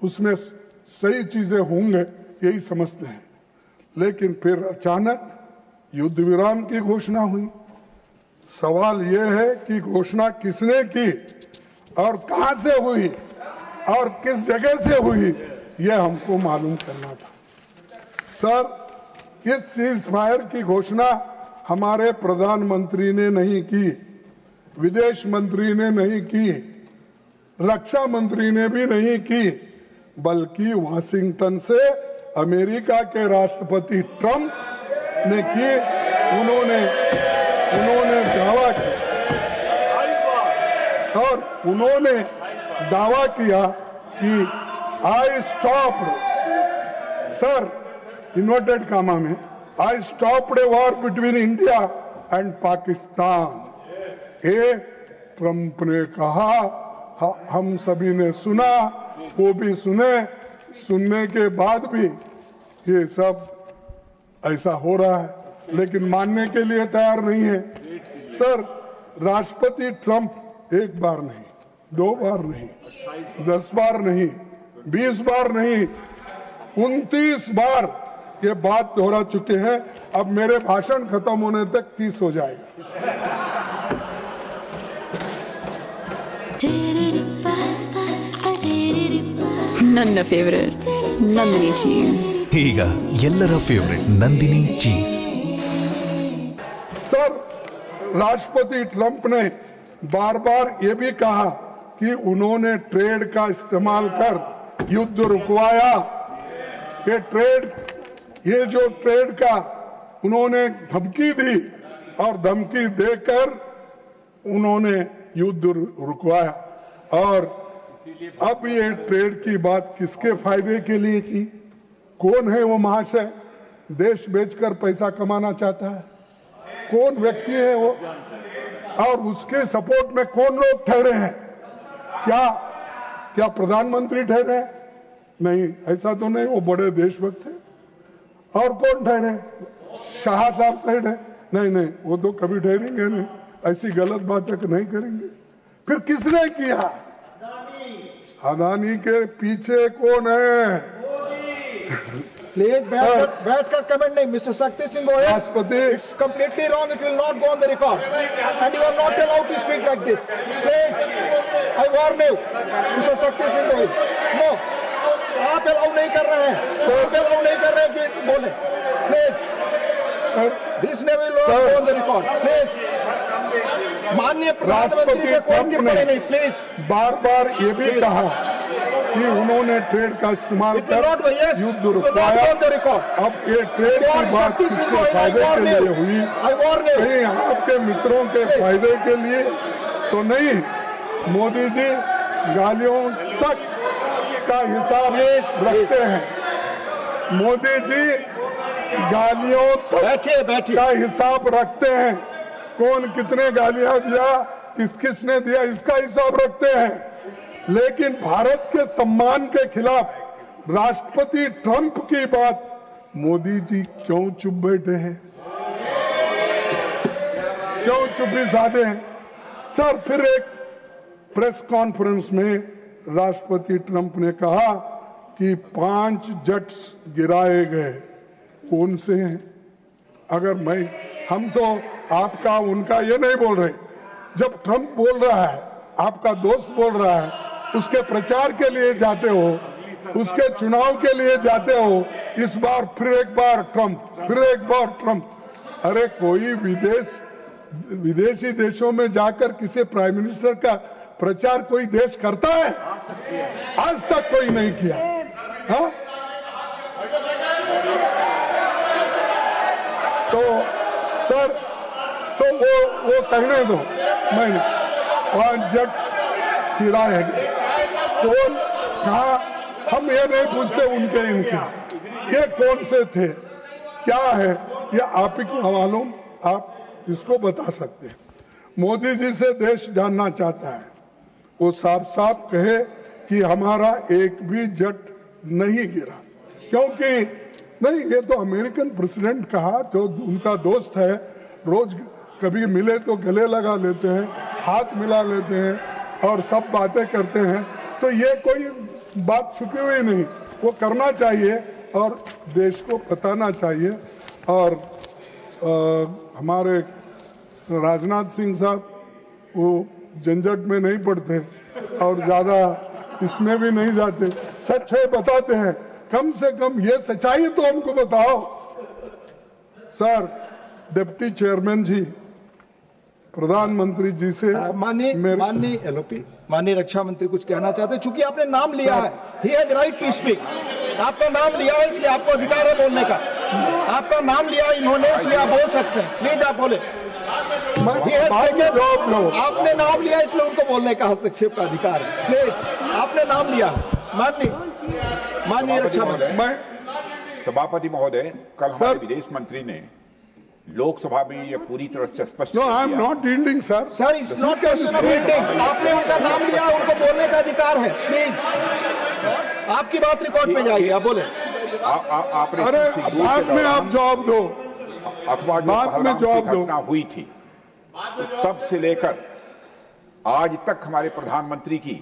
उसमें सही चीजें होंगे यही समझते हैं। लेकिन फिर अचानक युद्ध विराम की घोषणा हुई। सवाल यह है कि घोषणा किसने की और कहां से हुई और किस जगह से हुई, यह हमको मालूम करना था। सर, इस सीज फायर की घोषणा हमारे प्रधानमंत्री ने नहीं की, विदेश मंत्री ने नहीं की, रक्षा मंत्री ने भी नहीं की, बल्कि वाशिंगटन से अमेरिका के राष्ट्रपति ट्रंप ने की। उन्होंने दावा किया और उन्होंने दावा किया कि I stopped, sir inverted comma में, I stopped a war between India and Pakistan. ये ट्रंप ने कहा, हम सभी ने सुना, वो भी सुनने के बाद भी ये सब ऐसा हो रहा है, लेकिन मानने के लिए तैयार नहीं है। सर, राष्ट्रपति ट्रंप एक बार नहीं, 2 बार नहीं, 10 बार नहीं, 20 बार नहीं, 29 बार ये बात दोहरा चुके हैं। अब मेरे भाषण खत्म होने तक 30 हो जाएगा। ನನ್ನ ಫೇವರೇಟ್ ನಂದಿನಿ ಚೀಸ್. ಈಗ ಎಲ್ಲರ ಫೇವರೇಟ್ ನಂದಿನಿ ಚೀಸ್. सर, राष्ट्रपति ट्रंप ने बार बार ये भी कहा कि उन्होंने ट्रेड का इस्तेमाल कर युद्ध रुकवाया। ये जो ट्रेड का उन्होंने धमकी दी और धमकी देकर उन्होंने युद्ध रुकवाया। और अब ये ट्रेड की बात किसके फायदे के लिए की? कौन है वो महाशय? देश बेचकर पैसा कमाना चाहता है? कौन व्यक्ति है वो? और उसके सपोर्ट में कौन लोग ठहरे हैं? क्या प्रधानमंत्री ठहरे हैं? नहीं, ऐसा तो नहीं, वो बड़े देशभक्त है। और कौन ठहरे? शाह साहब ठहरे? नहीं, वो तो कभी ठहरेंगे नहीं, ऐसी गलत बातें नहीं करेंगे। फिर किसने किया? अदानी के पीछे कौन है? प्लीज बैठकर कमेंट नहीं, मिस्टर शक्ति सिंह गोयल, राष्ट्रपति, it's completely wrong, it will not go on the record and you are not allowed to speak like this. Please, I warn you mister Shakti Singh Goyal, no, आप अलाउ नहीं कर रहे हैं, आप अलाउ नहीं कर रहे हैं कि बोले। प्लीज, दिस ने will not go on the record. Please, माननीय प्रधानमंत्री पे कोई टिप्पणी नहीं। प्लीज, बार बार ये भी कहा कि उन्होंने ट्रेड का इस्तेमाल कर युद्ध रुकवाया। अब ये ट्रेड की बात किसके फायदे के लिए हुई? कहीं आपके मित्रों के फायदे के लिए तो नहीं? मोदी जी गालियों तक का हिसाब रखते हैं। मोदी जी गालियों तक का हिसाब रखते हैं। कौन कितने गालियां दिया, किसने दिया, इसका हिसाब रखते हैं। लेकिन भारत के सम्मान के खिलाफ राष्ट्रपति ट्रंप की बात मोदी जी क्यों चुप बैठे हैं? क्यों चुप्पी साधे हैं? सर, फिर एक प्रेस कॉन्फ्रेंस में राष्ट्रपति ट्रंप ने कहा कि 5 जेट्स गिराए गए। कौन से हैं? अगर हम तो आपका उनका ये नहीं बोल रहे। जब ट्रंप बोल रहा है, आपका दोस्त बोल रहा है, उसके प्रचार के लिए जाते हो, उसके चुनाव के लिए जाते हो, इस बार फिर एक बार ट्रंप। अरे कोई विदेशी देशों में जाकर किसी प्राइम मिनिस्टर का प्रचार कोई देश करता है? आज तक कोई नहीं किया। हाँ? तो सर, तो वो कहने दो, मैंने 5 जेट्स गिराए गए। कौन, कहा? हम ये नहीं पूछते इनके ये कौन से थे, क्या है, ये आप ही को मालूम, आप इसको बता सकते हैं। मोदी जी से देश जानना चाहता है, वो साफ साफ कहे कि हमारा एक भी जेट नहीं गिरा। क्योंकि नहीं, ये तो अमेरिकन प्रेसिडेंट कहा, जो उनका दोस्त है, रोज कभी मिले तो गले लगा लेते हैं, हाथ मिला लेते हैं और सब बातें करते हैं। तो ये कोई बात छुपी हुई नहीं, वो करना चाहिए। और देश को बताना चाहिए। और हमारे राजनाथ सिंह साहब वो झंझट में नहीं पड़ते और ज्यादा इसमें भी नहीं जाते, सच है बताते हैं। कम से कम ये सच्चाई तो हमको बताओ। सर, डिप्टी चेयरमैन जी प्रधानमंत्री जी से माननीय एलओपी, माननीय रक्षा मंत्री कुछ कहना चाहते हैं, चूंकि आपने नाम लिया है, he has right to speak. आपका नाम लिया है इसलिए आपको अधिकार है बोलने का। आपका नाम लिया इन्होंने इसलिए आप बोल सकते हैं, प्लीज आप बोले। आपने नाम लिया इसलिए उनको बोलने का हस्तक्षेप का अधिकार है, प्लीज। आपने नाम लिया। माननीय रक्षा मंत्री। सभापति महोदय, कल हमारे विदेश मंत्री ने लोकसभा में ये पूरी तरह से स्पष्ट no, I am not yielding sir. Sir, it's not question of yielding. आपने उनका नाम लिया, उनको बोलने का अधिकार है, प्लीज। आपकी बात रिकॉर्ड में जाएगी, आप बोले। अरे बाद में आप जवाब दो, अथवा बाद में जवाब दो। घटना हुई थी तब से लेकर आज तक हमारे प्रधानमंत्री की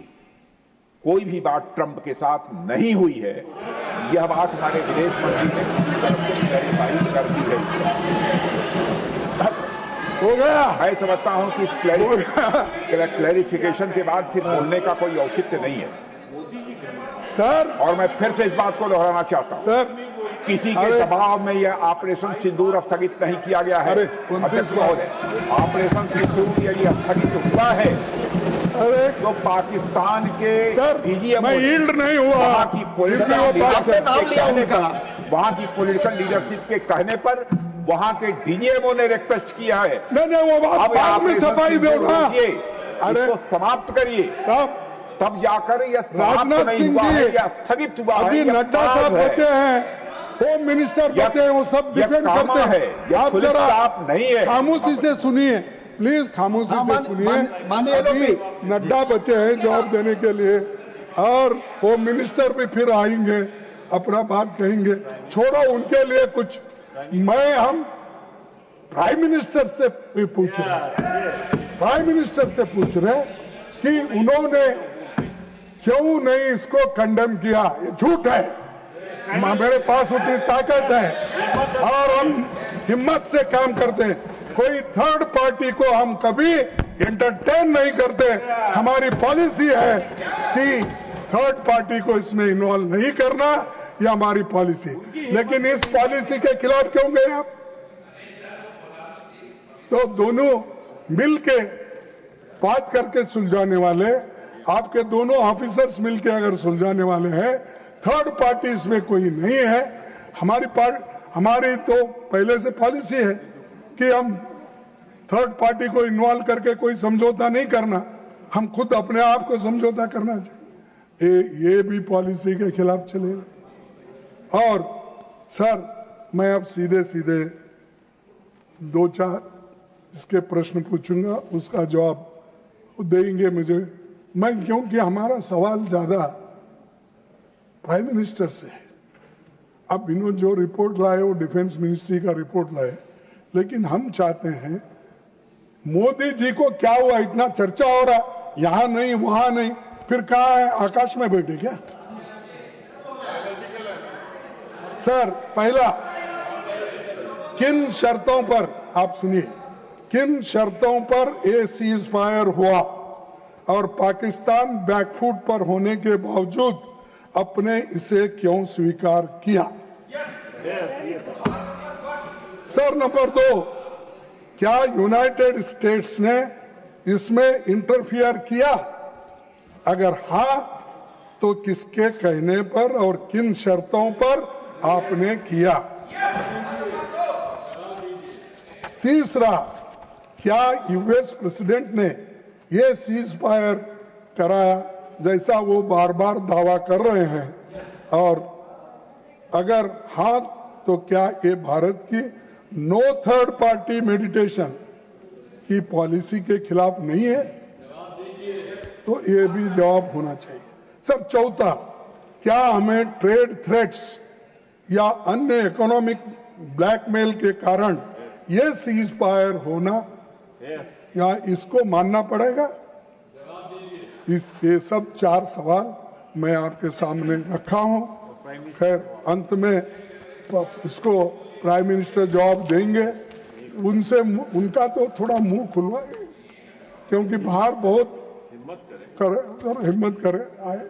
कोई भी बात ट्रंप के साथ नहीं हुई है। यह बात हमारे विदेश मंत्री ने क्लैरिफाई कर दी है। हो गया। मैं समझता हूं कि इस क्लैरिफिकेशन के बाद फिर बोलने का कोई औचित्य नहीं है सर। और मैं फिर से इस बात को दोहराना चाहता हूं सर, किसी के दबाव में यह ऑपरेशन सिंदूर स्थगित नहीं किया गया है। अध्यक्ष महोदय, ऑपरेशन सिंदूर यदि स्थगित हुआ है तो पाकिस्तान के डीजीएम, मैं यील्ड नहीं हुआ, वहां की पॉलिटिकल लीडरशिप के कहने पर वहां के डीजीएमओ ने रिक्वेस्ट किया है। नहीं, वो बात बाद में सफाई दो ना। अरे समाप्त करिए साहब, तब जाकर यह राजनाथ सिंह जी स्थगित हुआ है। अभी नड्डा साहब बचे हैं, होम मिनिस्टर बचे हैं, वो सब डिफेंड करते हैं। आप जरा नहीं है, खामोशी से सुनिए प्लीज, खामोशी से सुनिए। अभी नड्डा बचे हैं जवाब देने के लिए और होम मिनिस्टर भी फिर आएंगे, अपना बात कहेंगे। छोड़ो उनके लिए कुछ। हम प्राइम मिनिस्टर से भी पूछ रहे हैं, प्राइम मिनिस्टर से पूछ रहे कि उन्होंने क्यों नहीं इसको कंडेम किया। ये झूठ है, मेरे पास उतनी ताकत है और हम हिम्मत से काम करते हैं। कोई थर्ड पार्टी को हम कभी एंटरटेन नहीं करते। हमारी पॉलिसी है कि थर्ड पार्टी को इसमें इन्वॉल्व नहीं करना, यह हमारी पॉलिसी। लेकिन इस पॉलिसी के खिलाफ क्यों गए आप? तो दोनों मिलके बात करके सुलझाने वाले, आपके दोनों ऑफिसर्स मिलके अगर सुलझाने वाले हैं, थर्ड पार्टी इसमें कोई नहीं है। हमारी तो पहले से पॉलिसी है कि हम थर्ड पार्टी को इन्वॉल्व करके कोई समझौता नहीं करना, हम खुद अपने आप को समझौता करना चाहिए। ये भी पॉलिसी के खिलाफ चलेगा। और सर, मैं अब सीधे सीधे 2-4 इसके प्रश्न पूछूंगा, उसका जवाब देंगे मुझे। क्योंकि हमारा सवाल ज्यादा प्राइम मिनिस्टर से है। अब इन्होंने जो रिपोर्ट लाए वो डिफेंस मिनिस्ट्री का रिपोर्ट लाए, लेकिन हम चाहते हैं मोदी जी को क्या हुआ, इतना चर्चा हो रहा, यहां नहीं वहां नहीं, फिर कहां है, आकाश में बैठे क्या? सर, पहला, किन शर्तों पर, आप सुनिए, किन शर्तों पर ये सीज फायर हुआ और पाकिस्तान बैकफुट पर होने के बावजूद अपने इसे क्यों स्वीकार किया? सर, नंबर 2, क्या यूनाइटेड स्टेट्स ने इसमें इंटरफियर किया? अगर हां, तो किसके कहने पर और किन शर्तों पर आपने किया? तीसरा, क्या यूएस प्रेसिडेंट ने यह सीज फायर कराया जैसा वो बार बार दावा कर रहे हैं? और अगर हां, तो क्या ये भारत की नो थर्ड पार्टी मेडिटेशन की पॉलिसी के खिलाफ नहीं है? तो ये भी जवाब होना चाहिए। सर, चौथा, क्या हमें ट्रेड थ्रेट्स या अन्य इकोनॉमिक ब्लैकमेल के कारण ये सीज फायर होना या इसको मानना पड़ेगा? ये सब 4 सवाल मैं आपके सामने रखा हूं खैर अंत में इसको प्राइम मिनिस्टर जॉब देंगे, उनसे उनका तो थोड़ा मुंह खुलवाए, क्योंकि बाहर बहुत हिम्मत करे आए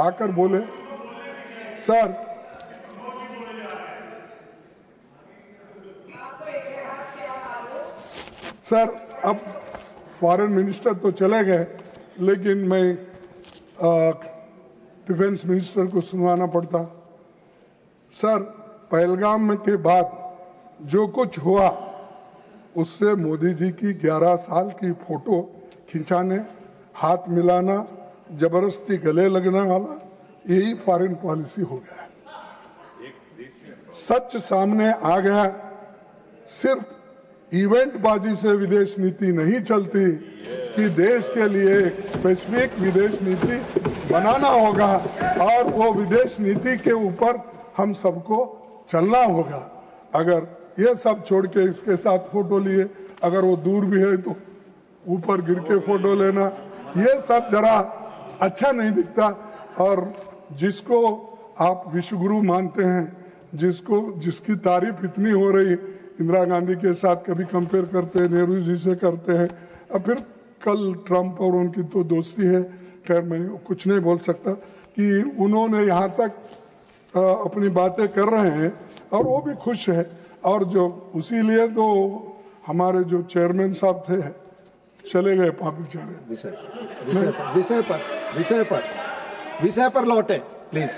आकर बोले सर अब फॉरेन मिनिस्टर तो चले गए, लेकिन मैं डिफेंस मिनिस्टर को सुनवाना पड़ता। सर पहलगाम के बाद जो कुछ हुआ उससे मोदी जी की 11 साल की फोटो खिंचाने, हाथ मिलाना, जबरदस्ती गले लगने वाला, यही फॉरेन पॉलिसी हो गया है। सच सामने आ गया, सिर्फ इवेंट बाजी से विदेश नीति नहीं चलती कि देश के लिए एक स्पेसिफिक विदेश नीति बनाना होगा और वो विदेश नीति के ऊपर हम सबको चलना होगा। अगर ये सब छोड़ के इसके साथ फोटो लिए, अगर वो दूर भी है तो ऊपर गिर के फोटो लेना, ये सब जरा अच्छा नहीं दिखता। और जिसको आप विश्वगुरु मानते हैं, जिसकी तारीफ इतनी हो रही, इंदिरा गांधी के साथ कभी कंपेयर करते हैं, नेहरू जी से करते हैं, अब फिर कल ट्रंप और उनकी तो दोस्ती है, खैर मैं कुछ नहीं बोल सकता कि उन्होंने यहाँ तक अपनी बातें कर रहे हैं और वो भी खुश है। और जो उसी लिए तो हमारे जो चेयरमैन साहब थे चले गए पाप बेचारे। विषय पर लौटे प्लीज।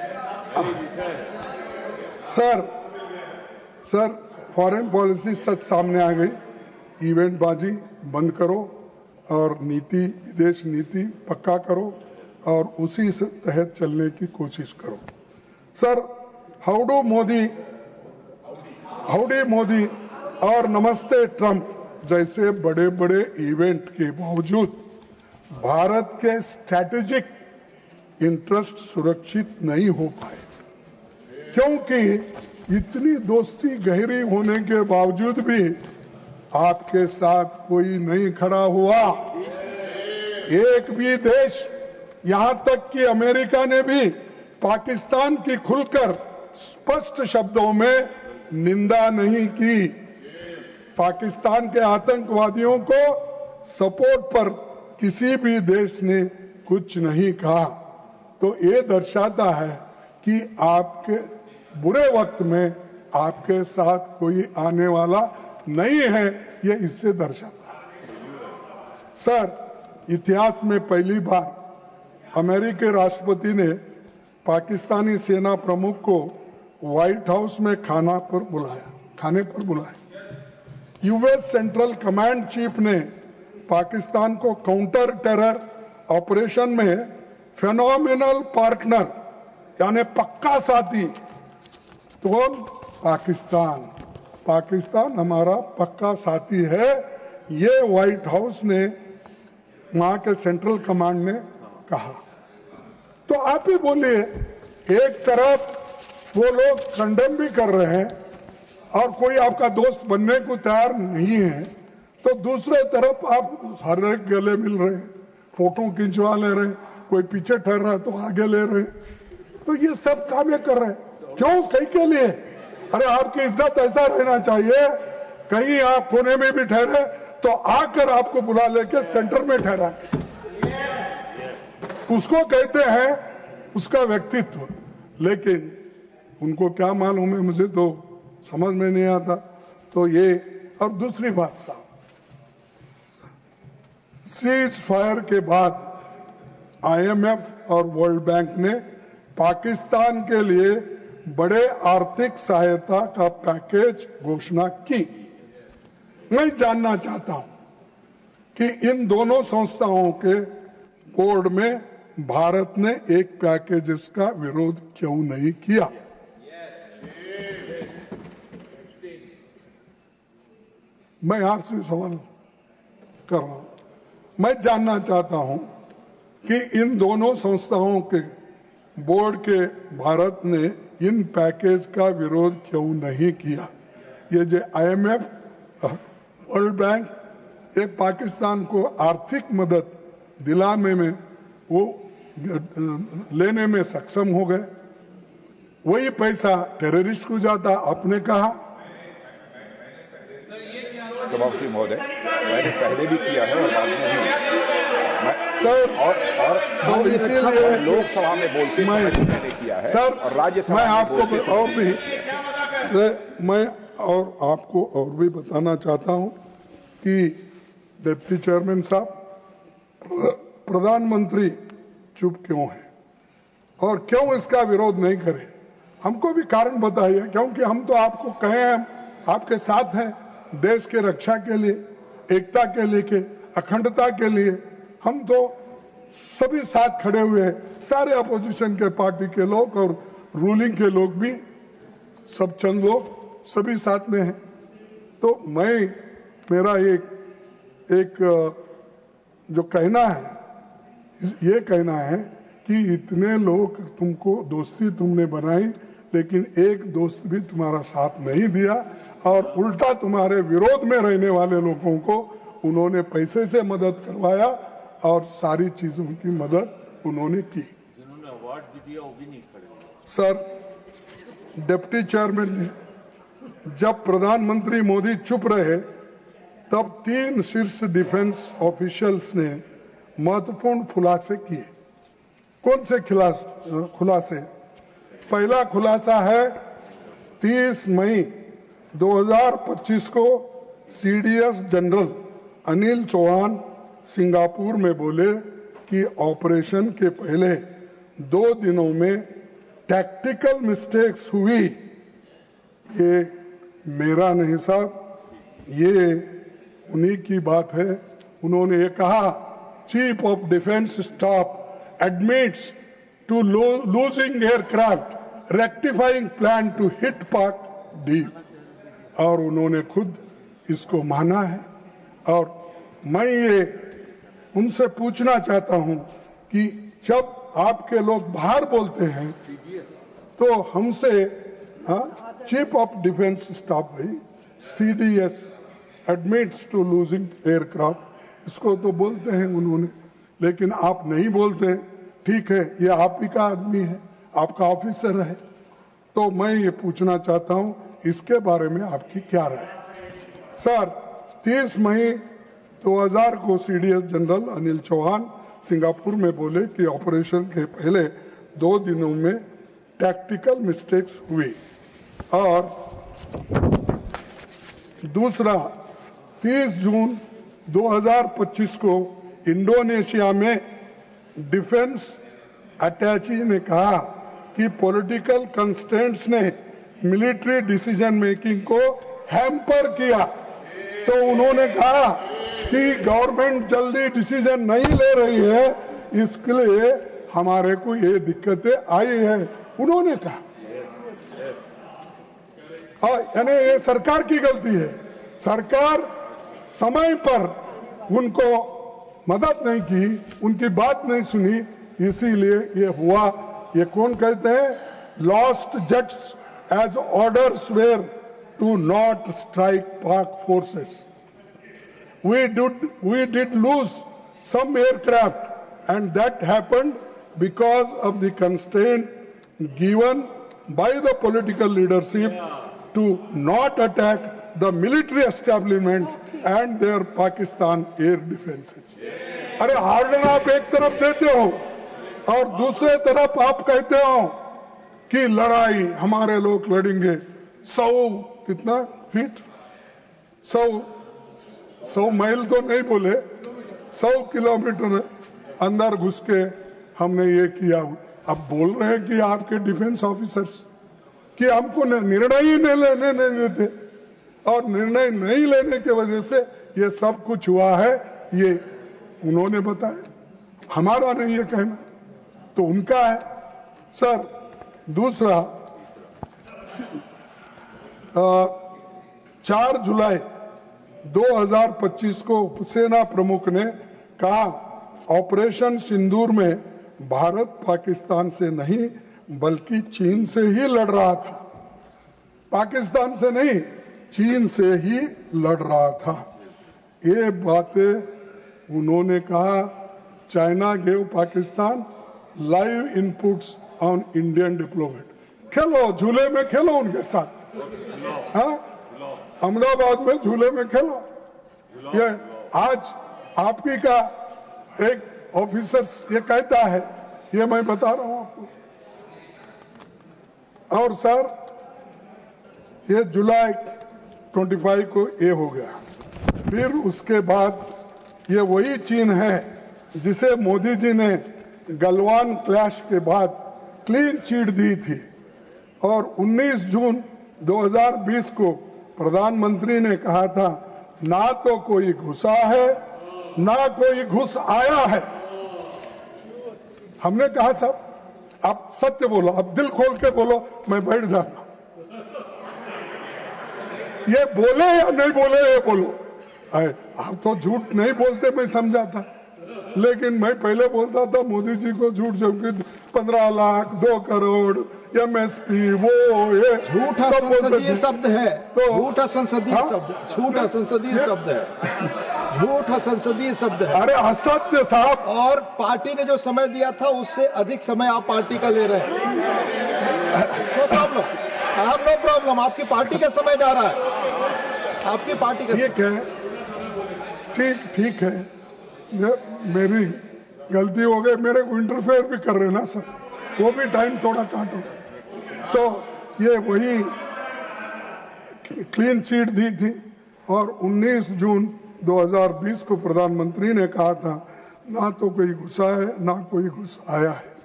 सर फॉरेन पॉलिसी सच सामने आ गई, इवेंट बाजी बंद करो और नीति, विदेश नीति पक्का करो और उसी से तहत चलने की कोशिश करो। सर हाउडी मोदी और नमस्ते ट्रंप जैसे बड़े बड़े इवेंट के बावजूद भारत के स्ट्रैटेजिक इंटरेस्ट सुरक्षित नहीं हो पाए, क्योंकि इतनी दोस्ती गहरी होने के बावजूद भी आपके साथ कोई नहीं खड़ा हुआ। एक भी देश, यहां तक कि अमेरिका ने भी पाकिस्तान की खुलकर स्पष्ट शब्दों में निंदा नहीं की। पाकिस्तान के आतंकवादियों को सपोर्ट पर किसी भी देश ने कुछ नहीं कहा। तो ये दर्शाता है कि आपके बुरे वक्त में आपके साथ कोई आने वाला नहीं है, ये इससे दर्शाता है। सर इतिहास में पहली बार अमेरिकी राष्ट्रपति ने पाकिस्तानी सेना प्रमुख को व्हाइट हाउस में खाने पर बुलाया। यूएस सेंट्रल कमांड चीफ ने पाकिस्तान को काउंटर टेरर ऑपरेशन में फेनोमिनल पार्टनर यानी पक्का साथी, तो पाकिस्तान हमारा पक्का साथी है, ये व्हाइट हाउस ने, वहां के सेंट्रल कमांड ने कहा। तो आप ही बोलिए, एक तरफ वो लोग कंडेम भी कर रहे हैं और कोई आपका दोस्त बनने को तैयार नहीं है, तो दूसरे तरफ आप हर एक गले मिल रहे हैं, फोटो खिंचवा ले रहे हैं, कोई पीछे ठहर रहा है तो आगे ले रहे हैं। तो ये सब काम ये कर रहे हैं, क्यों, कहीं के लिए? अरे आपकी इज्जत ऐसा रहना चाहिए, कहीं आप कोने में भी ठहरे तो आकर आपको बुला लेके सेंटर में ठहरा, उसको कहते हैं उसका व्यक्तित्व। लेकिन उनको क्या मालूम है, मुझे तो समझ में नहीं आता। तो ये, और दूसरी बात साहब, सीज फायर के बाद आईएमएफ और वर्ल्ड बैंक ने पाकिस्तान के लिए बड़े आर्थिक सहायता का पैकेज घोषणा की। मैं जानना चाहता हूं कि इन दोनों संस्थाओं के बोर्ड में भारत ने एक पैकेज का विरोध क्यों नहीं किया? मैं आपसे सवाल कर रहा हूं, मैं जानना चाहता हूं कि इन दोनों संस्थाओं के बोर्ड के भारत ने इन पैकेज का विरोध क्यों नहीं किया? ये जो आईएमएफ, वर्ल्ड बैंक, ये पाकिस्तान को आर्थिक मदद दिलाने में, वो लेने में सक्षम हो गए। वही पैसा टेररिस्ट को जाता, आपने कहा। सभापति महोदय, मैंने पहले भी किया है और बाद में भी सर, और इसीलिए लोकसभा में बोलते मैंने किया है सर, और राज्यसभा मैं में आपको बोलते और भी मैं और आपको और भी बताना चाहता हूं कि डिप्टी चेयरमैन साहब, प्रधानमंत्री चुप क्यों है और क्यों इसका विरोध नहीं करे, हमको भी कारण बताइए। क्योंकि हम तो आपको कहे हैं, आपके साथ हैं, देश के रक्षा के लिए, एकता के लिए, अखंडता के लिए हम तो सभी साथ खड़े हुए हैं, सारे अपोजिशन के पार्टी के लोग और रूलिंग के लोग भी, सब चंद लोग सभी साथ में हैं। तो मेरा एक जो कहना है, ये कहना है कि इतने लोग तुमको दोस्ती तुमने बनाई, लेकिन एक दोस्त भी तुम्हारा साथ नहीं दिया और उल्टा तुम्हारे विरोध में रहने वाले लोगों को उन्होंने पैसे से मदद करवाया और सारी चीजों की मदद उन्होंने की। जिन्होंने अवार्ड भी दिया वो भी नहीं खड़े। सर, डिप्टी चेयरमैन जी, जब प्रधानमंत्री मोदी चुप रहे तब 3 शीर्ष डिफेंस ऑफिशियल्स ने महत्वपूर्ण खुलासे किए। कौन से खुलासे? पहला खुलासा है 30 मई 2025 को CDS general Anil Chauhan Singapore में बोले कि ऑपरेशन के पहले 2 दिनों में टैक्टिकल मिस्टेक्स हुई। ये मेरा नहीं साहब, ये उन्हीं की बात है। उन्होंने ये कहा, chief of defence staff admits to losing aircraft rectifying plan to hit Pak deep, और उन्होंने खुद इसको माना है। और मैं ये उनसे पूछना चाहता हूं कि जब आपके लोग बाहर बोलते हैं तो हमसे, चीफ ऑफ डिफेंस स्टाफ भाई, CDS admits to losing aircraft, इसको तो बोलते हैं उन्होंने, लेकिन आप नहीं बोलते। ठीक है, ये आप ही का आदमी है, आपका ऑफिसर है, तो मैं ये पूछना चाहता हूं इसके बारे में आपकी क्या राय? सर, 30 मई 2000 को CDS general Anil Chauhan Singapore में बोले कि ऑपरेशन के पहले 2 दिनों में टैक्टिकल मिस्टेक्स हुई। और दूसरा, 30 जून 2025 को इंडोनेशिया में डिफेंस अटैची ने कहा कि पॉलिटिकल कंस्ट्रेंट्स ने मिलिट्री डिसीजन मेकिंग को हैम्पर किया। तो उन्होंने कहा कि गवर्नमेंट जल्दी डिसीजन नहीं ले रही है, इसके लिए हमारे को ये दिक्कतें आई है, उन्होंने कहा। यानी ये सरकार की गलती है, सरकार समय पर उनको मदद नहीं की, उनकी बात नहीं सुनी, इसीलिए ये हुआ। ये कौन कहते हैं? Lost jets as orders were to not strike Pak forces. We did lose some aircraft and that happened because of the constraint given by the political leadership to not attack the military establishment and their Pakistan air defenses. अरे harden आप एक तरफ देते हो और दूसरे तरफ आप कहते हो कि लड़ाई हमारे लोग लड़ेंगे 100 फीट 100 माइल तो नहीं बोले, 100 किलोमीटर अंदर घुस के हमने ये किया। अब बोल रहे हैं कि आपके डिफेंस ऑफिसर्स कि हमको निर्णय ही नहीं लेने देते, और निर्णय नहीं लेने की वजह से ये सब कुछ हुआ है, ये उन्होंने बताया, हमारा नहीं ये कहना, तो उनका है। सर, दूसरा, 4 जुलाई 2025 को उपसेना प्रमुख ने कहा, ऑपरेशन सिंदूर में भारत पाकिस्तान से नहीं बल्कि चीन से ही लड़ रहा था। पाकिस्तान से नहीं, चीन से ही लड़ रहा था। ये बातें उन्होंने कहा। China gave Pakistan live inputs on Indian diplomat. खेलो, झूले में खेलो उनके साथ। हाँ, अहमदाबाद में झूले में खेलो। ये आज आपकी का एक ऑफिसर ये कहता है, ये मैं बता रहा हूं आपको। और सर, ये जुलाई 25 को ये हो गया। फिर उसके बाद ये वही चीन है जिसे मोदी जी ने गलवान क्लैश के बाद क्लीन चिट दी थी, और 19 जून 2020 को प्रधानमंत्री ने कहा था, ना तो कोई घुसा है ना कोई घुस आया है। हमने कहा साहब आप सत्य बोलो, आप दिल खोल के बोलो, मैं बैठ जाता। ये बोले या नहीं बोले ये बोलो। आप तो झूठ नहीं बोलते, मैं समझा था, लेकिन मैं पहले बोलता था मोदी जी को झूठ, जबकि 15 लाख 2 करोड़ MSP वो ये झूठा संसदीय शब्द है। तो झूठा संसदीय शब्द, झूठा संसदीय शब्द है, झूठा संसदीय शब्द है। अरे असत्य साहब। और पार्टी ने जो समय दिया था उससे अधिक समय आप पार्टी का ले रहे हैं। No problem, I have no problem. आपकी पार्टी का समय जा रहा है, आपकी पार्टी का। ठीक है, ठीक है, मेरी गलती हो गई, मेरे को इंटरफेयर भी कर रहे ना सर, वो भी टाइम थोड़ा काटो। सो ये वही क्लीन चिट दी थी, और 19 जून 2020 को प्रधानमंत्री ने कहा था, ना तो कोई घुसा है ना कोई घुस आया है।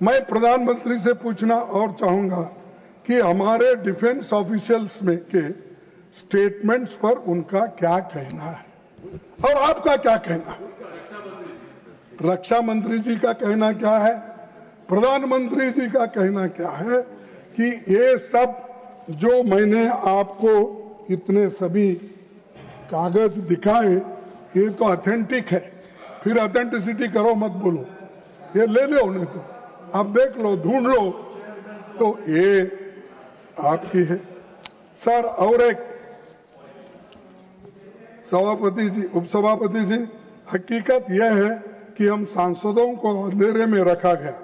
मैं प्रधानमंत्री से पूछना और चाहूंगा कि हमारे डिफेंस ऑफिशियल्स में के स्टेटमेंट्स पर उनका क्या कहना है, और आपका क्या कहना है। रक्षा मंत्री जी का कहना क्या है, प्रधानमंत्री जी का कहना क्या है कि ये सब जो मैंने आपको इतने सभी कागज दिखाए, ये तो ऑथेंटिक है। फिर ऑथेंटिसिटी करो मत बोलो, ये ले लो, नहीं तो आप देख लो, ढूंढ लो, तो ये आपकी है सर। और एक सभापति जी, उपसभापति जी, हकीकत यह है कि हम सांसदों को अंधेरे में रखा गया।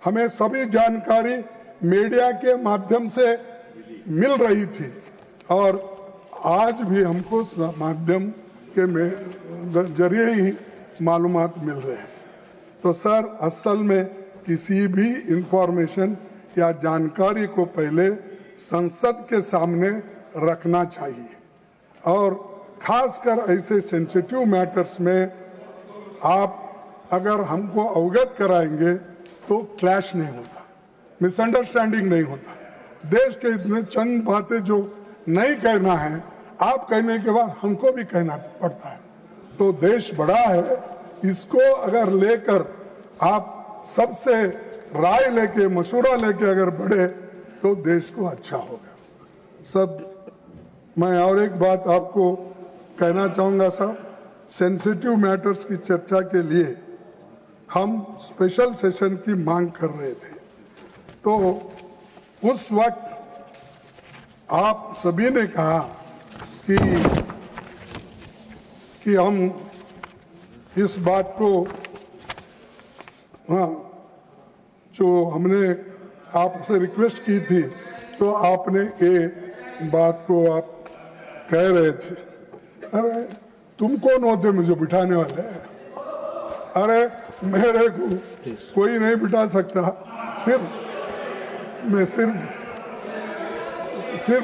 हमें सभी जानकारी मीडिया के माध्यम से मिल रही थी, और आज भी हमको माध्यम के जरिए ही मालूमात मिल रहे हैं। तो सर, असल में किसी भी इंफॉर्मेशन या जानकारी को पहले संसद के सामने रखना चाहिए, और खासकर ऐसे सेंसिटिव मैटर्स में आप अगर हमको अवगत कराएंगे तो क्लैश नहीं होता, मिसअंडरस्टैंडिंग नहीं होता। देश के इतने चंद बातें जो नहीं कहना है, आप कहने के बाद हमको भी कहना पड़ता है। तो देश बड़ा है, इसको अगर लेकर आप सबसे राय लेके, मशवरा लेके अगर बढ़े तो देश को अच्छा होगा। सब मैं और एक बात आपको कहना चाहूंगा साहब, सेंसिटिव मैटर्स की चर्चा के लिए हम स्पेशल सेशन की मांग कर रहे थे, तो उस वक्त आप सभी ने कहा कि हम इस बात को, हाँ, जो हमने आपसे रिक्वेस्ट की थी, तो आपने ये बात को आप कह रहे थे। अरे तुम कौन होते मुझे बिठाने वाले? अरे मेरे को कोई नहीं बिठा सकता, सिर्फ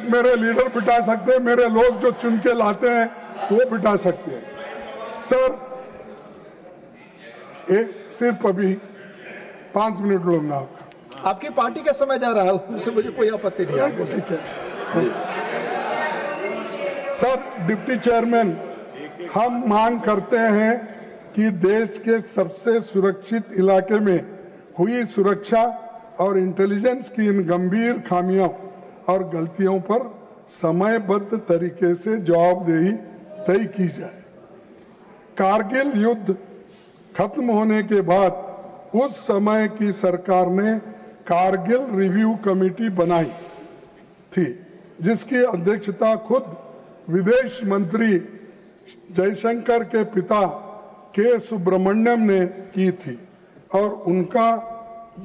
मेरे लीडर बिठा सकते हैं, मेरे लोग जो चुन के लाते हैं वो बिठा सकते हैं। सर, सिर्फ अभी 5 मिनट लूंगा आपका। आपकी पार्टी का समय जा रहा है, उससे मुझे कोई आपत्ति नहीं है। ठीक है सर। डिप्टी चेयरमैन, हम मांग करते हैं कि देश के सबसे सुरक्षित इलाके में हुई सुरक्षा और इंटेलिजेंस की इन गंभीर खामियों और गलतियों पर समयबद्ध तरीके से जवाबदेही तय की जाए। कारगिल युद्ध खत्म होने के बाद उस समय की सरकार ने कारगिल रिव्यू कमेटी बनाई थी, जिसकी अध्यक्षता खुद विदेश मंत्री जयशंकर के पिता के सुब्रमण्यम ने की थी, और उनका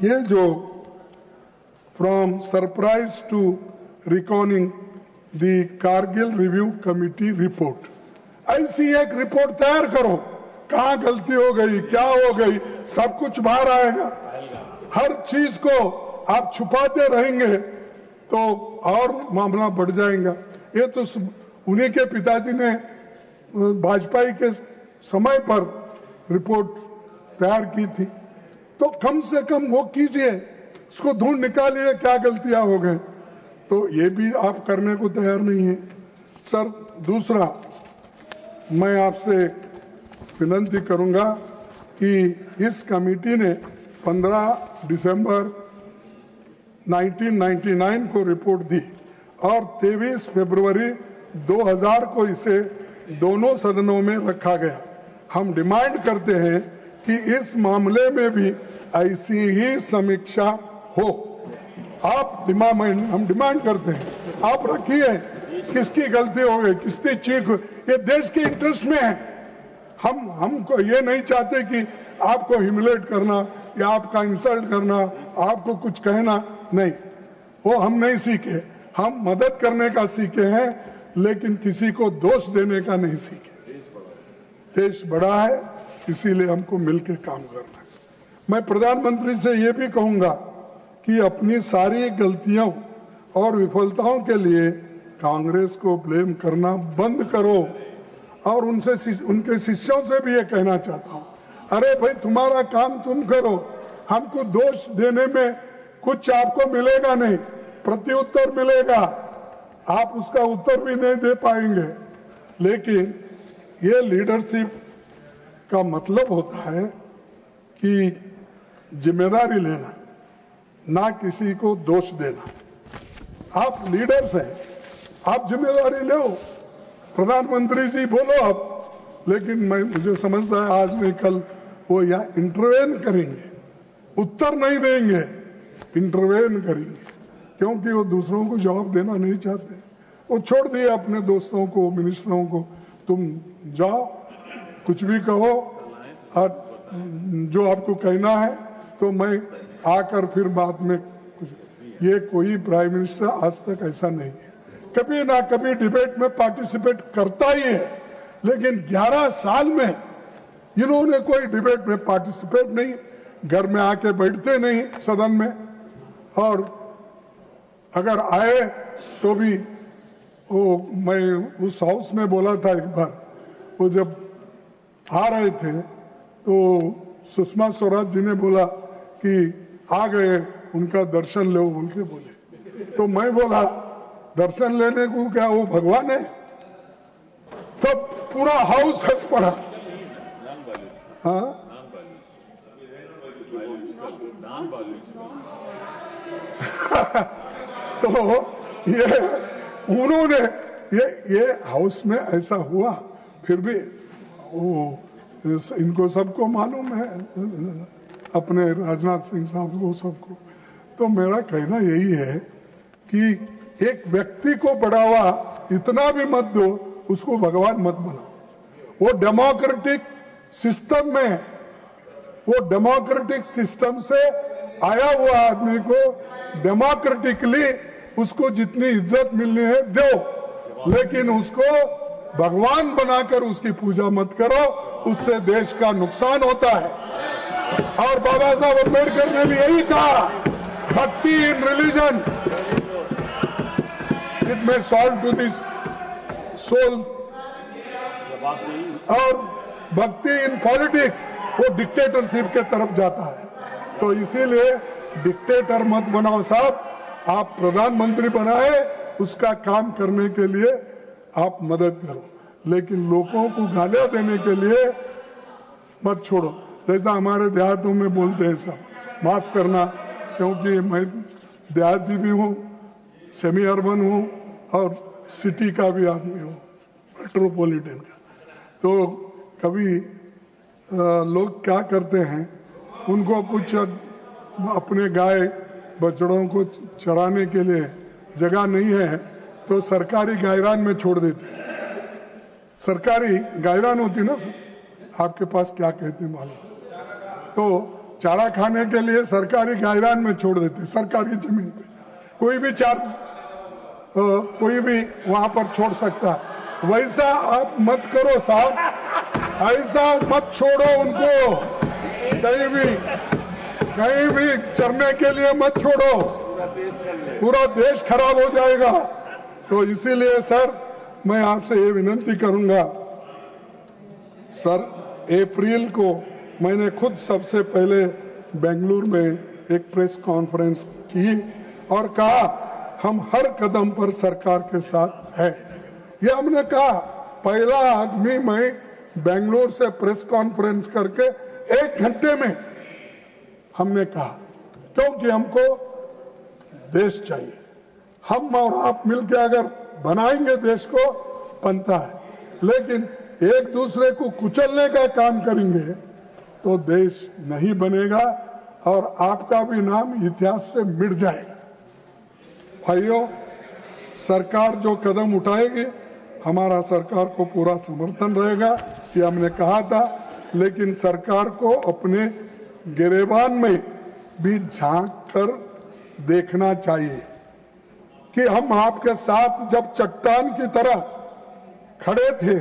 ये जो from surprise to reckoning the Kargil Review Committee report. ऐसी एक रिपोर्ट तैयार करो, कहां गलती हो गई, क्या हो गई, सब कुछ बाहर आएगा। हर चीज को आप छुपाते रहेंगे तो और मामला बढ़ जाएगा। ये तो उन्हीं के पिताजी ने वाजपेयी के समय पर रिपोर्ट तैयार की थी, तो कम से कम वो कीजिए, उसको ढूंढ निकालिए क्या गलतियां हो गए। तो ये भी आप करने को तैयार नहीं है। सर, दूसरा मैं आपसे विनती करूंगा कि इस कमेटी ने 15 दिसंबर 1999 को रिपोर्ट दी और 23 फरवरी 2000 को इसे दोनों सदनों में रखा गया। हम डिमांड करते हैं कि इस मामले में भी ऐसी ही समीक्षा हो। हम डिमांड करते हैं, आप रखिए किसकी गलती हो गई, किसकी चीख हुई, ये देश के इंटरेस्ट में है। हमको ये नहीं चाहते कि आपको ह्यूमिलेट करना या आपका इंसल्ट करना, आपको कुछ कहना, नहीं, वो हम नहीं सीखे। हम मदद करने का सीखे हैं, लेकिन किसी को दोष देने का नहीं सीखे। देश बड़ा है, इसीलिए हमको मिलकर काम करना है। मैं प्रधानमंत्री से ये भी कहूंगा कि अपनी सारी गलतियों और विफलताओं के लिए कांग्रेस को ब्लेम करना बंद करो। और उनके शिष्यों से भी ये कहना चाहता हूं, अरे भाई तुम्हारा काम तुम करो, हमको दोष देने में कुछ आपको मिलेगा नहीं, प्रत्युत्तर मिलेगा, आप उसका उत्तर भी नहीं दे पाएंगे। लेकिन ये लीडरशिप का मतलब होता है कि जिम्मेदारी लेना, ना किसी को दोष देना। आप लीडर्स हैं, आप जिम्मेदारी लो। प्रधानमंत्री जी बोलो आप, लेकिन मुझे समझता है आज नहीं कल वो यहाँ इंटरवेन करेंगे, उत्तर नहीं देंगे, इंटरवेन करेंगे, क्योंकि वो दूसरों को जवाब देना नहीं चाहते। वो छोड़ दिए अपने दोस्तों को, मिनिस्टरों को, तुम जाओ कुछ भी कहो और जो आपको कहना है तो मैं आकर फिर बाद में कुछ। ये कोई प्राइम मिनिस्टर आज तक ऐसा नहीं है, कभी ना कभी डिबेट में पार्टिसिपेट करता ही है, लेकिन 11 साल में इन्होंने कोई डिबेट में पार्टिसिपेट नहीं, घर में आके बैठते नहीं सदन में, और अगर आए तो भी वो, मैं उस हाउस में बोला था एक बार, वो जब आ रहे थे तो सुषमा स्वराज जी ने बोला कि आ गए, उनका दर्शन लो बोल के बोले। तो मैं बोला दर्शन लेने को क्या वो भगवान है? तब पूरा हाउस हंस पड़ा। हाँ तो ये उन्होंने ये हाउस में ऐसा हुआ, फिर भी वो इनको सबको मालूम है, अपने राजनाथ सिंह साहब को, सबको। तो मेरा कहना यही है कि एक व्यक्ति को बढ़ावा इतना भी मत दो, उसको भगवान मत बनाओ। वो डेमोक्रेटिक सिस्टम में, वो डेमोक्रेटिक सिस्टम से आया हुआ आदमी को डेमोक्रेटिकली उसको जितनी इज्जत मिलनी है दो, लेकिन उसको भगवान बनाकर उसकी पूजा मत करो, उससे देश का नुकसान होता है। और बाबा साहब अम्बेडकर ने भी यही कहा, भक्ति इन रिलीजन इट में सॉल्व टू दिस सोल, और भक्ति इन पॉलिटिक्स वो डिक्टेटरशिप के तरफ जाता है। तो इसीलिए डिक्टेटर मत बनाओ साहब, आप प्रधानमंत्री बनाए, उसका काम करने के लिए आप मदद करो, लेकिन लोगों को गालियां देने के लिए मत छोड़ो। जैसा हमारे देहातों में बोलते हैं सब, माफ करना, क्योंकि मैं देहाती भी हूँ, सेमी अर्बन हूँ और सिटी का भी आदमी हूँ, मेट्रोपॉलिटन का। तो कभी लोग क्या करते हैं, उनको कुछ अपने गाय बछड़ों को चराने के लिए जगह नहीं है तो सरकारी गायरान में छोड़ देते हैं। सरकारी गायरान होती ना, आपके पास क्या कहते हैं मालूम, तो चारा खाने के लिए सरकारी गायरान में छोड़ देते, सरकारी जमीन पे कोई भी चार्ज कोई भी वहां पर छोड़ सकता है। वैसा आप मत करो साहब, ऐसा मत छोड़ो उनको, कहीं भी चरने के लिए मत छोड़ो, पूरा देश खराब हो जाएगा। तो इसीलिए सर मैं आपसे ये विनती करूंगा सर, अप्रैल को मैंने खुद सबसे पहले बेंगलुरु में एक प्रेस कॉन्फ्रेंस की और कहा हम हर कदम पर सरकार के साथ है। ये हमने कहा, पहला आदमी मैं बेंगलुरु से प्रेस कॉन्फ्रेंस करके 1 घंटे में हमने कहा, क्योंकि हमको देश चाहिए। हम और आप मिलकर अगर बनाएंगे देश को बनता है, लेकिन एक दूसरे को कुचलने का काम करेंगे तो देश नहीं बनेगा और आपका भी नाम इतिहास से मिट जाएगा। भाइयों, सरकार जो कदम उठाएगी हमारा सरकार को पूरा समर्थन रहेगा, ये हमने कहा था। लेकिन सरकार को अपने गिरेबान में भी झांक कर देखना चाहिए कि हम आपके साथ जब चट्टान की तरह खड़े थे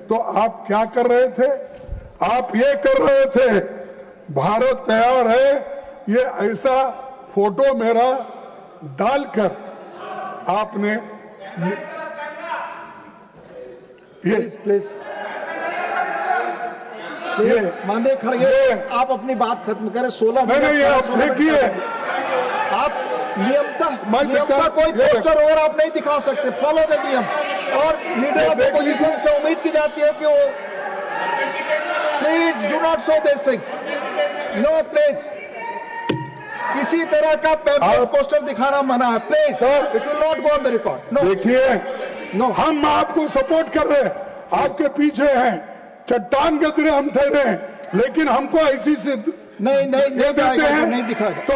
तो आप क्या कर रहे थे? आप ये कर रहे थे, भारत तैयार है, ये ऐसा फोटो मेरा डालकर आपने ये प्लीज माननीय खड़गे, आप अपनी बात खत्म करें। 16 नहीं, आप देखिए, आप नियमता कोई पोस्टर और आप नहीं दिखा सकते, फॉलो द नियम। और लीडर ऑफ अपोजिशन से उम्मीद की जाती है कि वो please do not show this things, no please, किसी तरह का पेपर पोस्टर दिखाना मना है, please sir, it will not go on the record. No, देखिए, नो, हम आपको सपोर्ट कर रहे हैं, आपके पीछे हैं, चट्टान के तरह हम ठहरे हैं, लेकिन हमको ऐसी से नहीं देते हैं, नहीं दिखाएगा तो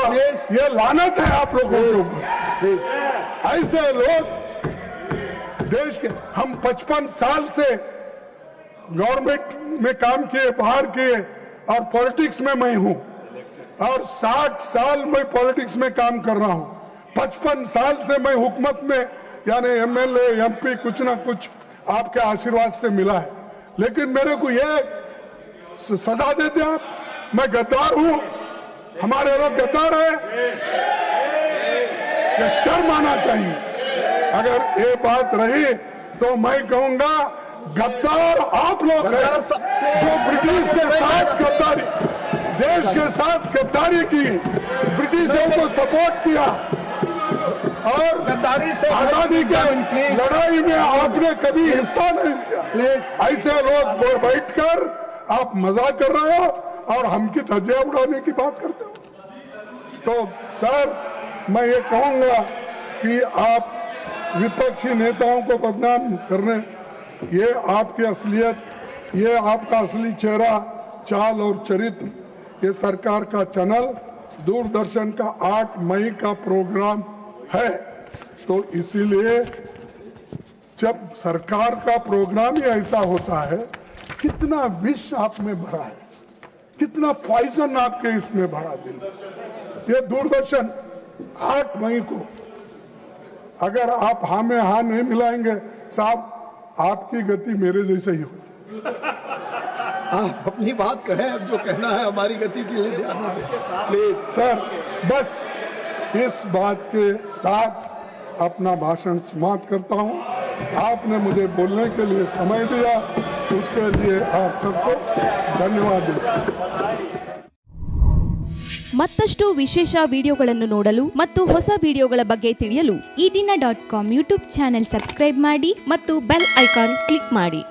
ये लानत है आप लोगों के ऊपर। ऐसे लोग देश के, हम 55 साल से गवर्नमेंट में काम किए, बाहर किए, और पॉलिटिक्स में मैं हूं, और 60 साल मैं पॉलिटिक्स में काम कर रहा हूं। 55 साल से मैं हुकूमत में, यानी एमएलए एमपी कुछ ना कुछ आपके आशीर्वाद से मिला है, लेकिन मेरे को ये सजा देते आप, मैं गद्दार हूं, हमारे लोग गद्दार है, ये शर्म आना चाहिए। अगर ये बात रही तो मैं कहूंगा गद्दार आप लोग हैं, जो ब्रिटिश के साथ गद्दारी, देश के साथ गद्दारी की, ब्रिटिशों को सपोर्ट किया, और गद्दारी से आजादी की लड़ाई में आपने कभी हिस्सा नहीं लिया। ऐसे लोग बैठकर आप मजाक कर रहे हो और हमकी धज्जियां उड़ाने की बात करते हो। तो सर, मैं ये कहूंगा कि आप विपक्षी नेताओं को बदनाम करने, ये आपकी असलियत, ये आपका असली चेहरा, चाल और चरित्र, ये सरकार का चैनल दूरदर्शन का 8 मई का प्रोग्राम है। तो इसीलिए जब सरकार का प्रोग्राम ही ऐसा होता है, कितना विष आप में भरा है, कितना पॉइजन आपके इसमें भरा दिल। ये दूरदर्शन 8 मई को अगर आप हाँ में हाँ नहीं मिलाएंगे साहब, आपकी गति मेरे जैसे ही होगी। आप अपनी बात कहें, अब जो कहना है हमारी गति के लिए ध्यान दें प्लीज। सर, बस इस बात के साथ अपना भाषण समाप्त करता हूं। आपने मुझे बोलने के लिए समय दिया, उसके लिए आप सबको धन्यवाद देता। ಮತ್ತಷ್ಟು ವಿಶೇಷ ವಿಡಿಯೋಗಳನ್ನು ನೋಡಲು ಮತ್ತು ಹೊಸ ವಿಡಿಯೋಗಳ ಬಗ್ಗೆ ತಿಳಿಯಲು ಈ ದಿನ .com ಯೂಟ್ಯೂಬ್ ಚಾನೆಲ್ ಸಬ್ಸ್ಕ್ರೈಬ್ ಮಾಡಿ ಮತ್ತು ಬೆಲ್ ಐಕಾನ್ ಕ್ಲಿಕ್ ಮಾಡಿ.